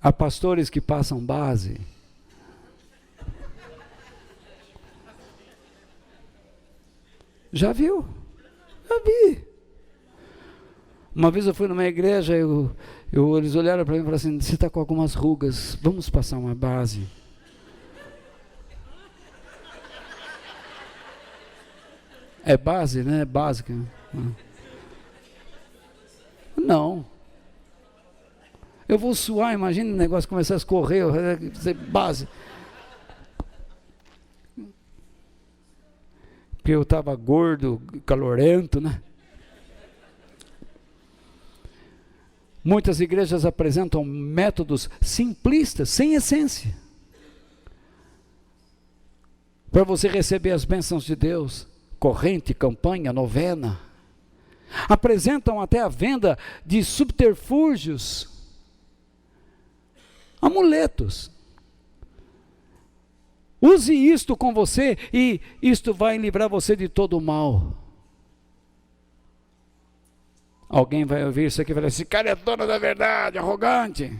Há pastores que passam base. Já viu? Já vi. Uma vez eu fui numa igreja, eles olharam para mim e falaram assim, você está com algumas rugas, vamos passar uma base. É base, né? É básica. Não. Eu vou suar, imagina o negócio começar a escorrer, base. Porque eu estava gordo, calorento, né? Muitas igrejas apresentam métodos simplistas, sem essência, para você receber as bênçãos de Deus. Corrente, campanha, novena. Apresentam até a venda de subterfúgios, amuletos. Use isto com você e isto vai livrar você de todo o mal. Alguém vai ouvir isso aqui e vai falar, esse cara é dono da verdade, arrogante.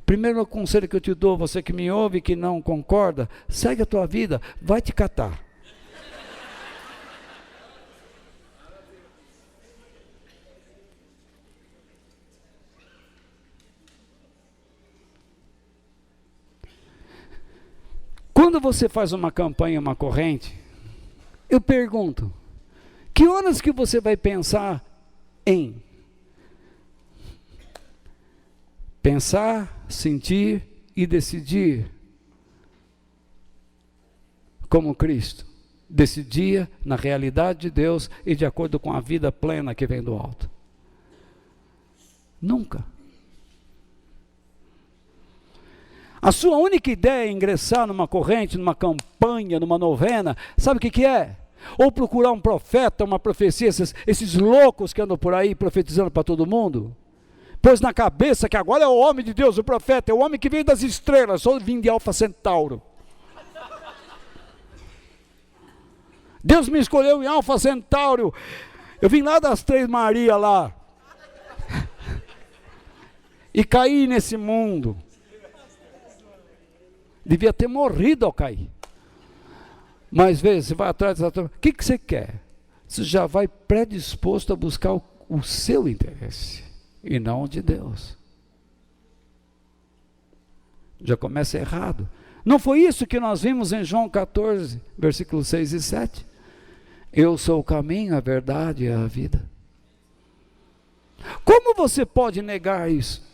Primeiro conselho que eu te dou, você que me ouve e que não concorda, segue a tua vida, vai te catar. Quando você faz uma campanha, uma corrente, eu pergunto, que horas que você vai pensar em? Pensar, sentir e decidir como Cristo decidia na realidade de Deus e de acordo com a vida plena que vem do alto. Nunca. A sua única ideia é ingressar numa corrente, numa campanha, numa novena, sabe o que é? Ou procurar um profeta, uma profecia, esses loucos que andam por aí profetizando para todo mundo, pôs na cabeça que agora é o homem de Deus, o profeta, é o homem que veio das estrelas, só vim de Alfa Centauro. Deus me escolheu em Alfa Centauro, eu vim lá das Três Marias lá, e caí nesse mundo. Devia ter morrido ao cair. Mas veja, você vai atrás dessa turma, o que você quer? Você já vai predisposto a buscar o seu interesse e não o de Deus. Já começa errado. Não foi isso que nós vimos em João 14, versículos 6 e 7? Eu sou o caminho, a verdade e a vida. Como você pode negar isso?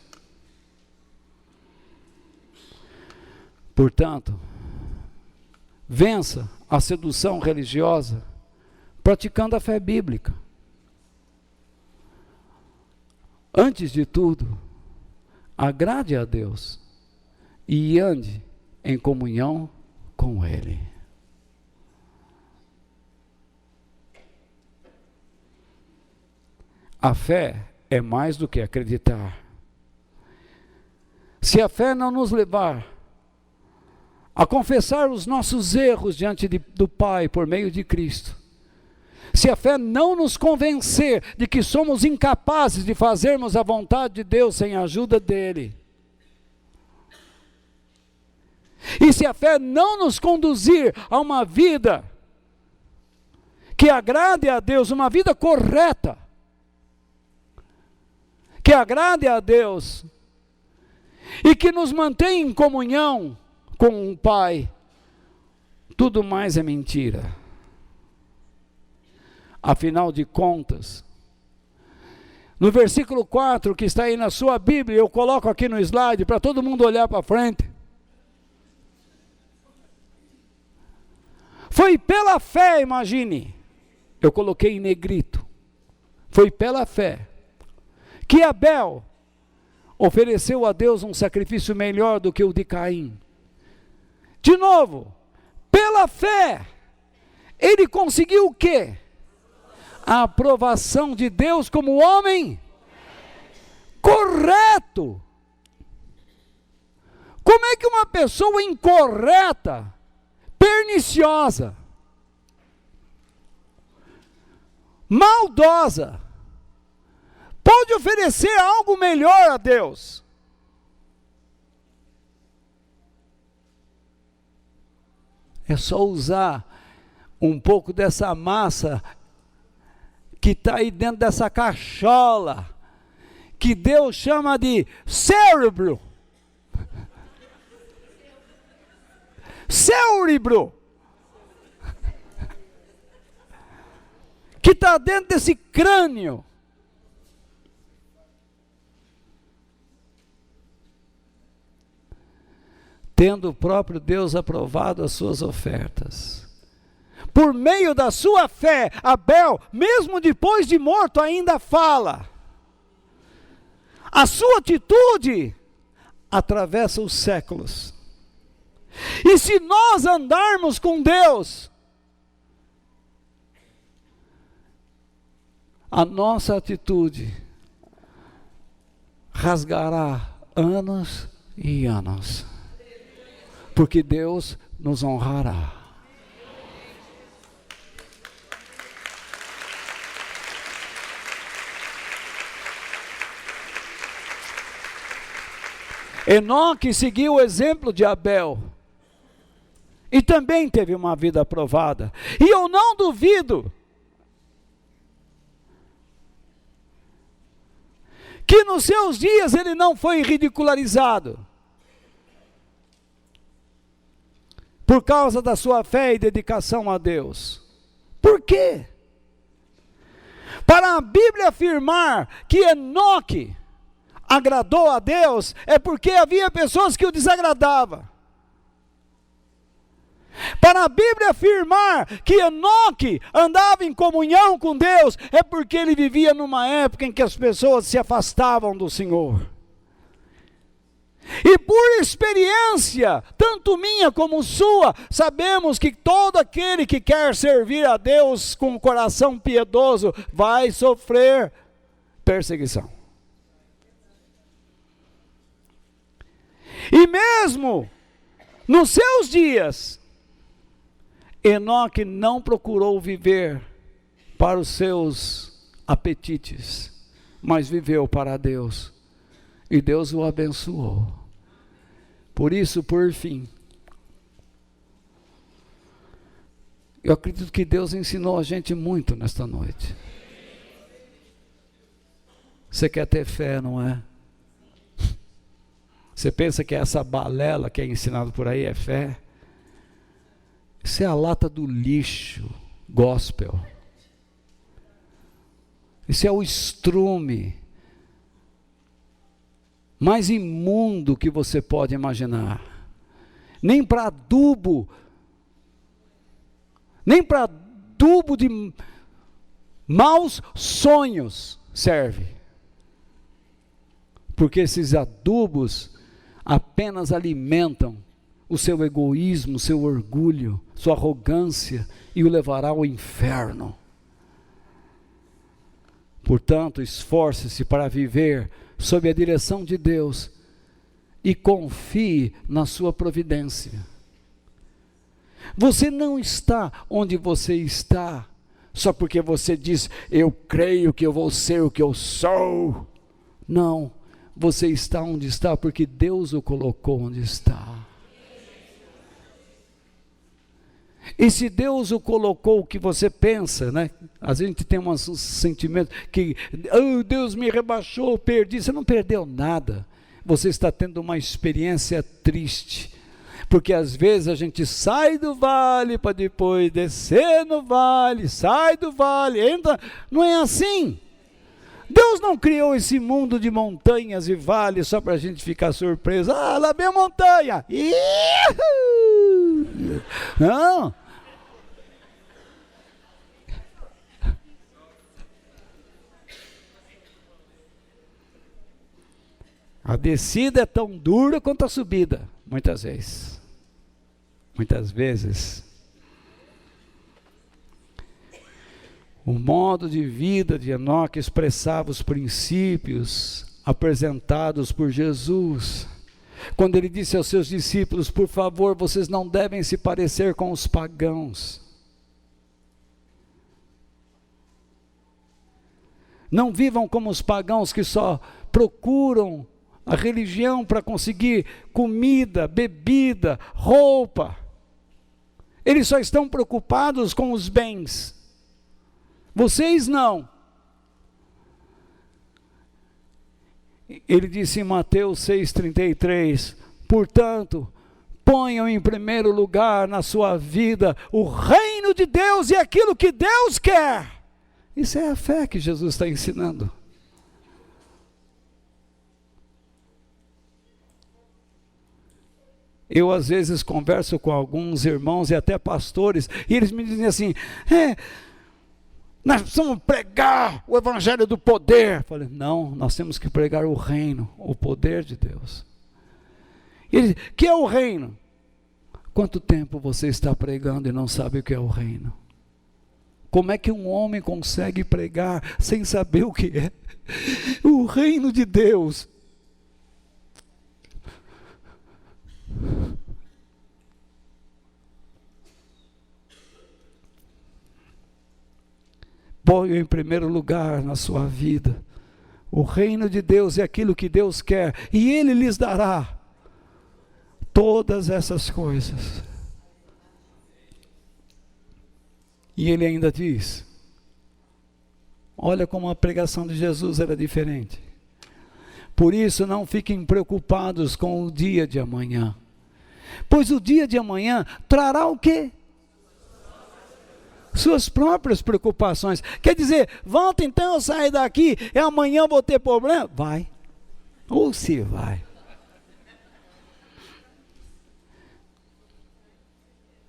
Portanto, vença a sedução religiosa praticando a fé bíblica. Antes de tudo, agrade a Deus e ande em comunhão com Ele. A fé é mais do que acreditar. Se a fé não nos levar a confessar os nossos erros diante do Pai por meio de Cristo, se a fé não nos convencer de que somos incapazes de fazermos a vontade de Deus sem a ajuda dEle, e se a fé não nos conduzir a uma vida que agrade a Deus, uma vida correta, que agrade a Deus, e que nos mantenha em comunhão com o Pai, tudo mais é mentira. Afinal de contas, No versículo 4, que está aí na sua Bíblia, eu coloco aqui no slide para todo mundo olhar para frente. Foi pela fé, imagine, eu coloquei em negrito, foi pela fé, que Abel ofereceu a Deus um sacrifício melhor do que o de Caim. De novo, pela fé, ele conseguiu o quê? A aprovação de Deus como homem correto. Como é que uma pessoa incorreta, perniciosa, maldosa, pode oferecer algo melhor a Deus? É só usar um pouco dessa massa que está aí dentro dessa cachola, que Deus chama de cérebro. Cérebro. Que está dentro desse crânio. Tendo o próprio Deus aprovado as suas ofertas. Por meio da sua fé, Abel, mesmo depois de morto, ainda fala. A sua atitude atravessa os séculos. E se nós andarmos com Deus, a nossa atitude rasgará anos e anos. Porque Deus nos honrará. Enoque seguiu o exemplo de Abel. E também teve uma vida aprovada. E eu não duvido que nos seus dias ele não foi ridicularizado. Por causa da sua fé e dedicação a Deus. Por quê? Para a Bíblia afirmar que Enoque agradou a Deus, é porque havia pessoas que o desagradavam. Para a Bíblia afirmar que Enoque andava em comunhão com Deus, é porque ele vivia numa época em que as pessoas se afastavam do Senhor. E por experiência, tanto minha como sua, sabemos que todo aquele que quer servir a Deus com o coração piedoso, vai sofrer perseguição. E mesmo nos seus dias, Enoque não procurou viver para os seus apetites, mas viveu para Deus. E Deus o abençoou. Por isso, por fim, eu acredito que Deus ensinou a gente muito nesta noite. Você quer ter fé, não é? Você pensa que essa balela que é ensinado por aí é fé? Isso é a lata do lixo gospel. Isso é o estrume mais imundo que você pode imaginar. Nem para adubo de maus sonhos serve. Porque esses adubos apenas alimentam o seu egoísmo, o seu orgulho, sua arrogância e o levará ao inferno. Portanto, esforce-se para viver sob a direção de Deus e confie na sua providência. Você não está onde você está só porque você diz, eu creio que eu vou ser o que eu sou. Não, você está onde está porque Deus o colocou onde está. E se Deus o colocou o que você pensa, né? Às vezes a gente tem um sentimento que, oh, Deus me rebaixou, perdi. Você não perdeu nada. Você está tendo uma experiência triste. Porque às vezes a gente sai do vale para depois descer no vale, sai do vale, entra. Não é assim. Deus não criou esse mundo de montanhas e vales só para a gente ficar surpreso. Ah, lá vem a montanha. Iuhu! Não. A descida é tão dura quanto a subida, muitas vezes. Muitas vezes. O modo de vida de Enoque expressava os princípios apresentados por Jesus. Quando ele disse aos seus discípulos: por favor, vocês não devem se parecer com os pagãos. Não vivam como os pagãos que só procuram a religião para conseguir comida, bebida, roupa. Eles só estão preocupados com os bens. Vocês não. Ele disse em Mateus 6,33, portanto, ponham em primeiro lugar na sua vida o reino de Deus e aquilo que Deus quer. Isso é a fé que Jesus está ensinando. Eu às vezes converso com alguns irmãos e até pastores, e eles me dizem assim, nós precisamos pregar o evangelho do poder. Eu falei, não, nós temos que pregar o reino, o poder de Deus. E ele, que é o reino? Quanto tempo você está pregando e não sabe o que é o reino? Como é que um homem consegue pregar sem saber o que é? O reino de Deus. Põe em primeiro lugar na sua vida o reino de Deus e aquilo que Deus quer, e Ele lhes dará todas essas coisas. E Ele ainda diz, olha como a pregação de Jesus era diferente. Por isso não fiquem preocupados com o dia de amanhã, pois o dia de amanhã trará o quê? Suas próprias preocupações. Quer dizer, volta então, eu saio daqui e amanhã vou ter problema? Vai, ou se vai.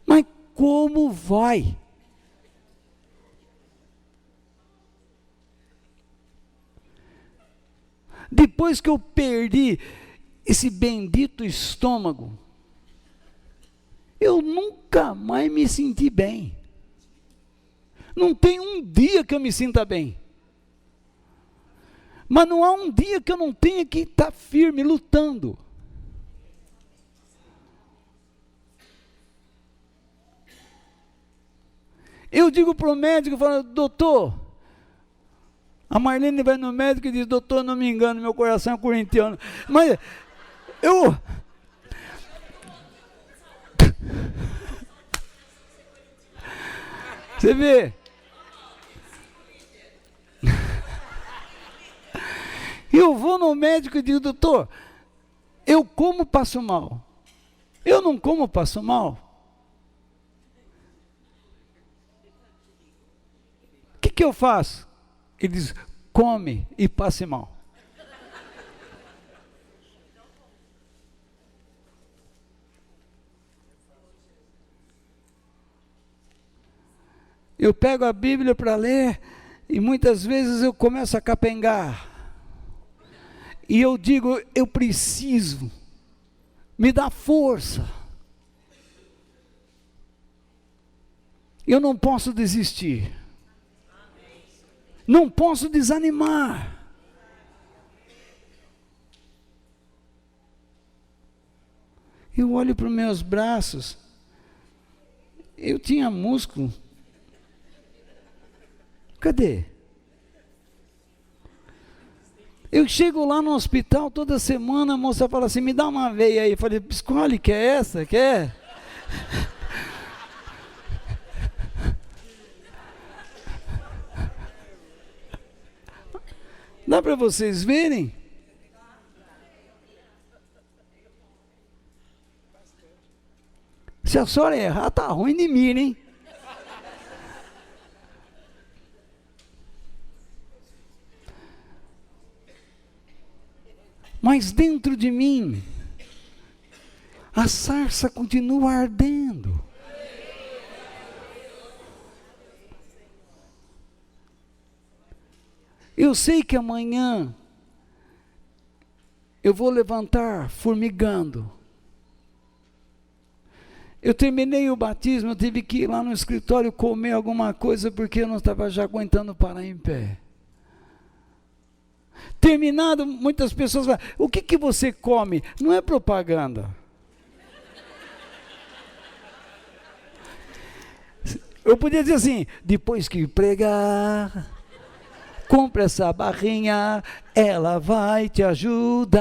Mas como vai? Depois que eu perdi esse bendito estômago, eu nunca mais me senti bem. Não tem um dia que eu me sinta bem. Mas não há um dia que eu não tenha que estar firme, lutando. Eu digo para o médico, falo, doutor, a Marlene vai no médico e diz, doutor, não me engano, meu coração é corintiano. Mas eu... Você vê? Eu vou no médico e digo, doutor, eu como passo mal. Eu não como passo mal. O que eu faço? Ele diz, come e passe mal. Eu pego a Bíblia para ler e muitas vezes eu começo a capengar. E eu digo, eu preciso, me dá força. Eu não posso desistir. Não posso desanimar. Eu olho para os meus braços. Eu tinha músculo. Cadê? Eu chego lá no hospital toda semana, a moça fala assim, me dá uma veia aí. Eu falei, escolhe, quer essa? Quer? Dá para vocês verem? Se a senhora errar, tá ruim de mim, hein? mas dentro de mim, a sarça continua ardendo. Eu sei que amanhã eu vou levantar formigando. Eu terminei o batismo, eu tive que ir lá no escritório comer alguma coisa porque eu não estava já aguentando parar em pé. Terminado, muitas pessoas falam, o que você come? Não é propaganda. Eu podia dizer assim, depois que pregar, compra essa barrinha, ela vai te ajudar.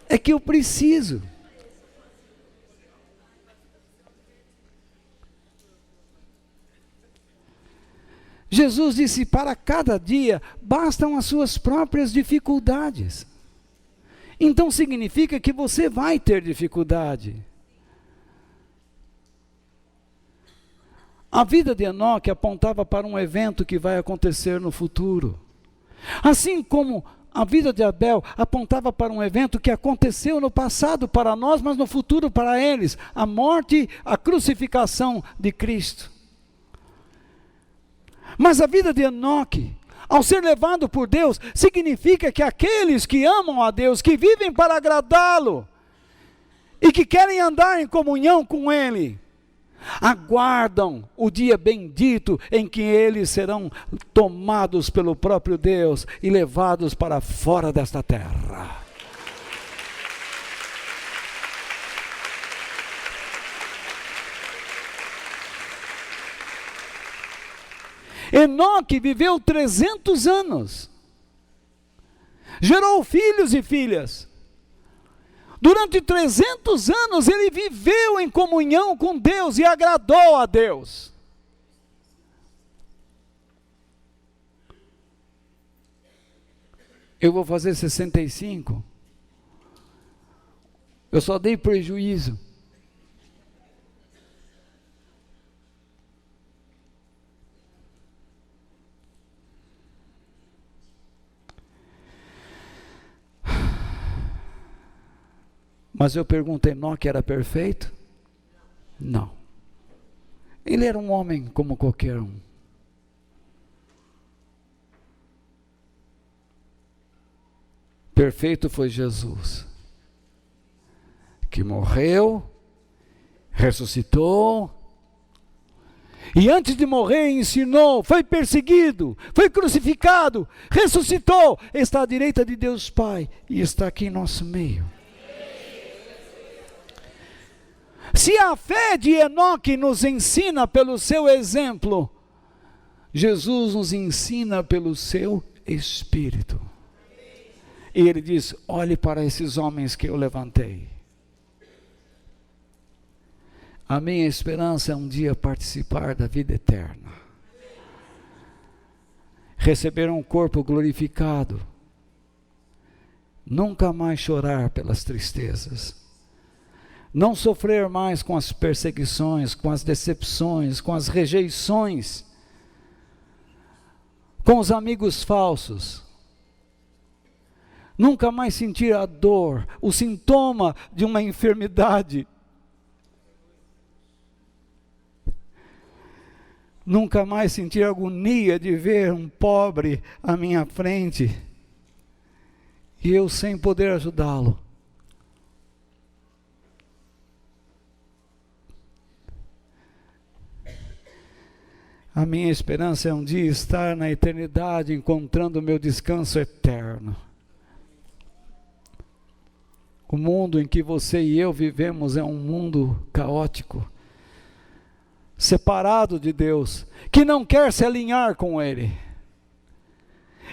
É que eu preciso. Jesus disse, para cada dia bastam as suas próprias dificuldades. Então significa que você vai ter dificuldade. A vida de Enoque apontava para um evento que vai acontecer no futuro. Assim como a vida de Abel apontava para um evento que aconteceu no passado para nós, mas no futuro para eles. A morte, a crucificação de Cristo. Mas a vida de Enoque, ao ser levado por Deus, significa que aqueles que amam a Deus, que vivem para agradá-lo, e que querem andar em comunhão com Ele, aguardam o dia bendito em que eles serão tomados pelo próprio Deus e levados para fora desta terra. Enoque viveu 300 anos, gerou filhos e filhas. Durante 300 anos ele viveu em comunhão com Deus e agradou a Deus. Eu vou fazer 65. Eu só dei prejuízo. Mas eu pergunto, Enoque era perfeito? Não. Ele era um homem como qualquer um. Perfeito foi Jesus, que morreu, ressuscitou, e antes de morrer ensinou, foi perseguido, foi crucificado, ressuscitou, está à direita de Deus Pai, e está aqui em nosso meio. Se a fé de Enoque nos ensina pelo seu exemplo, Jesus nos ensina pelo seu Espírito. E ele diz, olhe para esses homens que eu levantei. A minha esperança é um dia participar da vida eterna. Receber um corpo glorificado. Nunca mais chorar pelas tristezas. Não sofrer mais com as perseguições, com as decepções, com as rejeições, com os amigos falsos. Nunca mais sentir a dor, o sintoma de uma enfermidade. Nunca mais sentir a agonia de ver um pobre à minha frente e eu sem poder ajudá-lo. A minha esperança é um dia estar na eternidade encontrando o meu descanso eterno. O mundo em que você e eu vivemos é um mundo caótico, separado de Deus, que não quer se alinhar com Ele.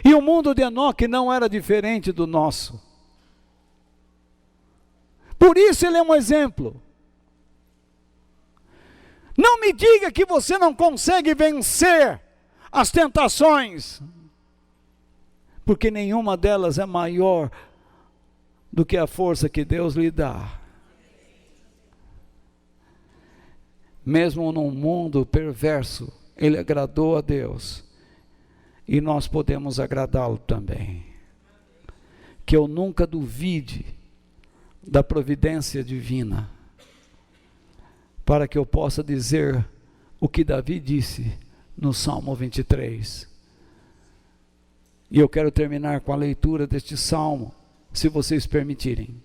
E o mundo de Enoque não era diferente do nosso. Por isso ele é um exemplo. Não me diga que você não consegue vencer as tentações, porque nenhuma delas é maior do que a força que Deus lhe dá. mesmo num mundo perverso, ele agradou a Deus, e nós podemos agradá-lo também. Que eu nunca duvide da providência divina, para que eu possa dizer o que Davi disse no Salmo 23. E eu quero terminar com a leitura deste salmo, se vocês permitirem.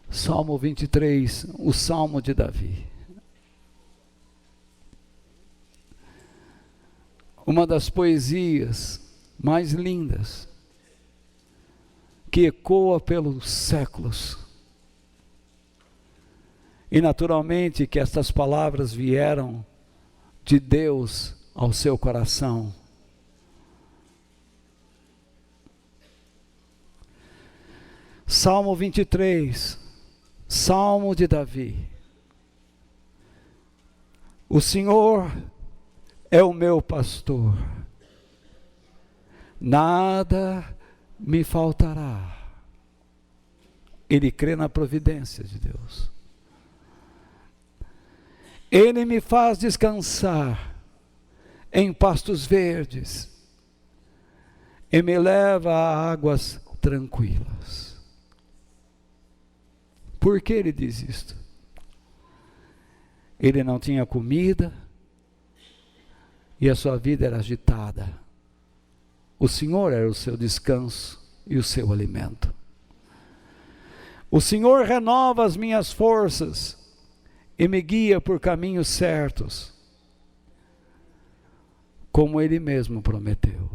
Salmo 23, o Salmo de Davi. Uma das poesias mais lindas, que ecoa pelos séculos. E naturalmente que estas palavras vieram de Deus ao seu coração. Salmo 23, Salmo de Davi. O Senhor é o meu pastor, nada me faltará. Ele crê na providência de Deus. Ele me faz descansar em pastos verdes e me leva a águas tranquilas. Por que ele diz isto? Ele não tinha comida e a sua vida era agitada. O Senhor era o seu descanso e o seu alimento. O Senhor renova as minhas forças e me guia por caminhos certos, como Ele mesmo prometeu.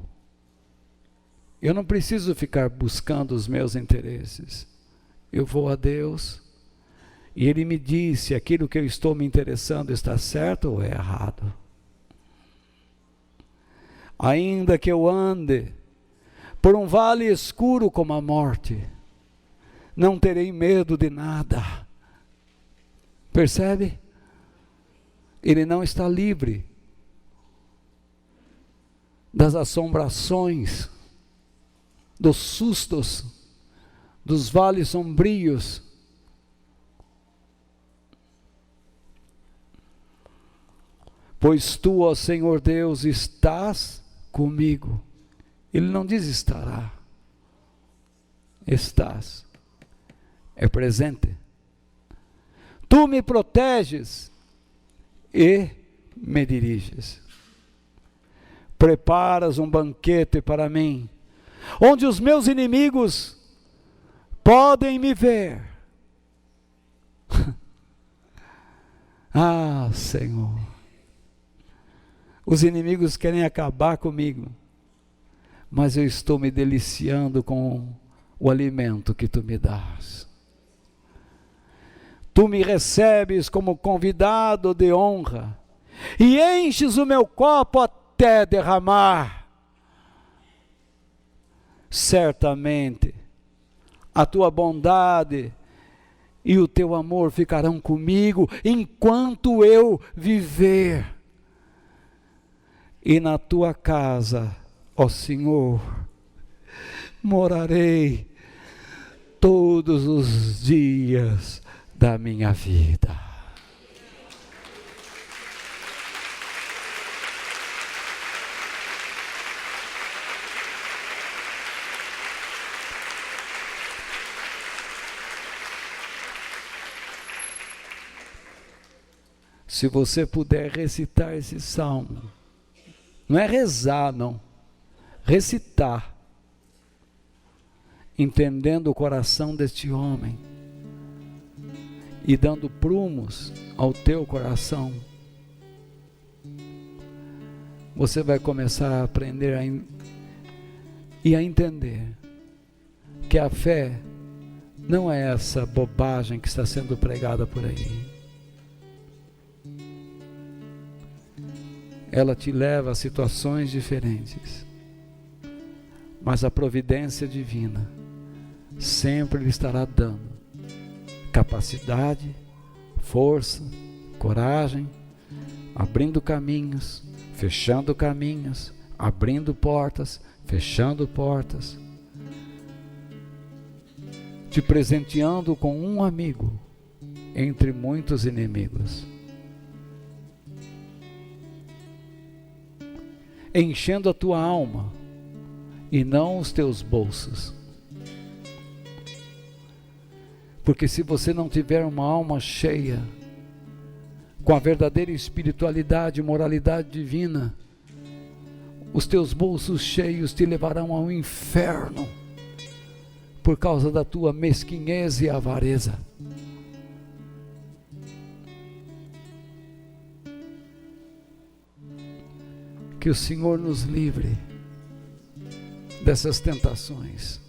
Eu não preciso ficar buscando os meus interesses. Eu vou a Deus e Ele me diz se aquilo que eu estou me interessando está certo ou é errado. Ainda que eu ande por um vale escuro como a morte, não terei medo de nada. Percebe? Ele não está livre das assombrações, dos sustos, dos vales sombrios. Pois tu, ó Senhor Deus, estás comigo. Ele não diz estará. Estás. É presente. Tu me proteges e me diriges. Preparas um banquete para mim, onde os meus inimigos podem me ver. Ah, Senhor, os inimigos querem acabar comigo, mas eu estou me deliciando com o alimento que tu me dás. Tu me recebes como convidado de honra e enches o meu copo até derramar. Certamente a tua bondade e o teu amor ficarão comigo enquanto eu viver. E na tua casa, ó Senhor, morarei todos os dias da minha vida. Se você puder recitar esse salmo, não é rezar, não, recitar, entendendo o coração deste homem e dando prumos ao teu coração, você vai começar a aprender e a entender que a fé não é essa bobagem que está sendo pregada por aí. Ela te leva a situações diferentes, mas a providência divina sempre lhe estará dando capacidade, força, coragem, abrindo caminhos, fechando caminhos, abrindo portas, fechando portas. te presenteando com um amigo entre muitos inimigos, enchendo a tua alma e não os teus bolsos. Porque se você não tiver uma alma cheia, com a verdadeira espiritualidade e moralidade divina, os teus bolsos cheios te levarão ao inferno, por causa da tua mesquinhez e avareza. Que o Senhor nos livre dessas tentações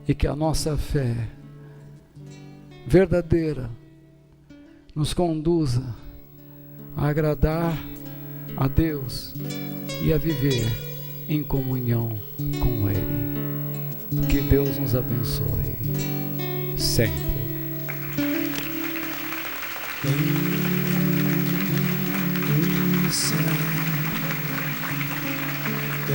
e que a nossa fé verdadeira nos conduza a agradar a Deus e a viver em comunhão com Ele. Que Deus nos abençoe sempre. Tem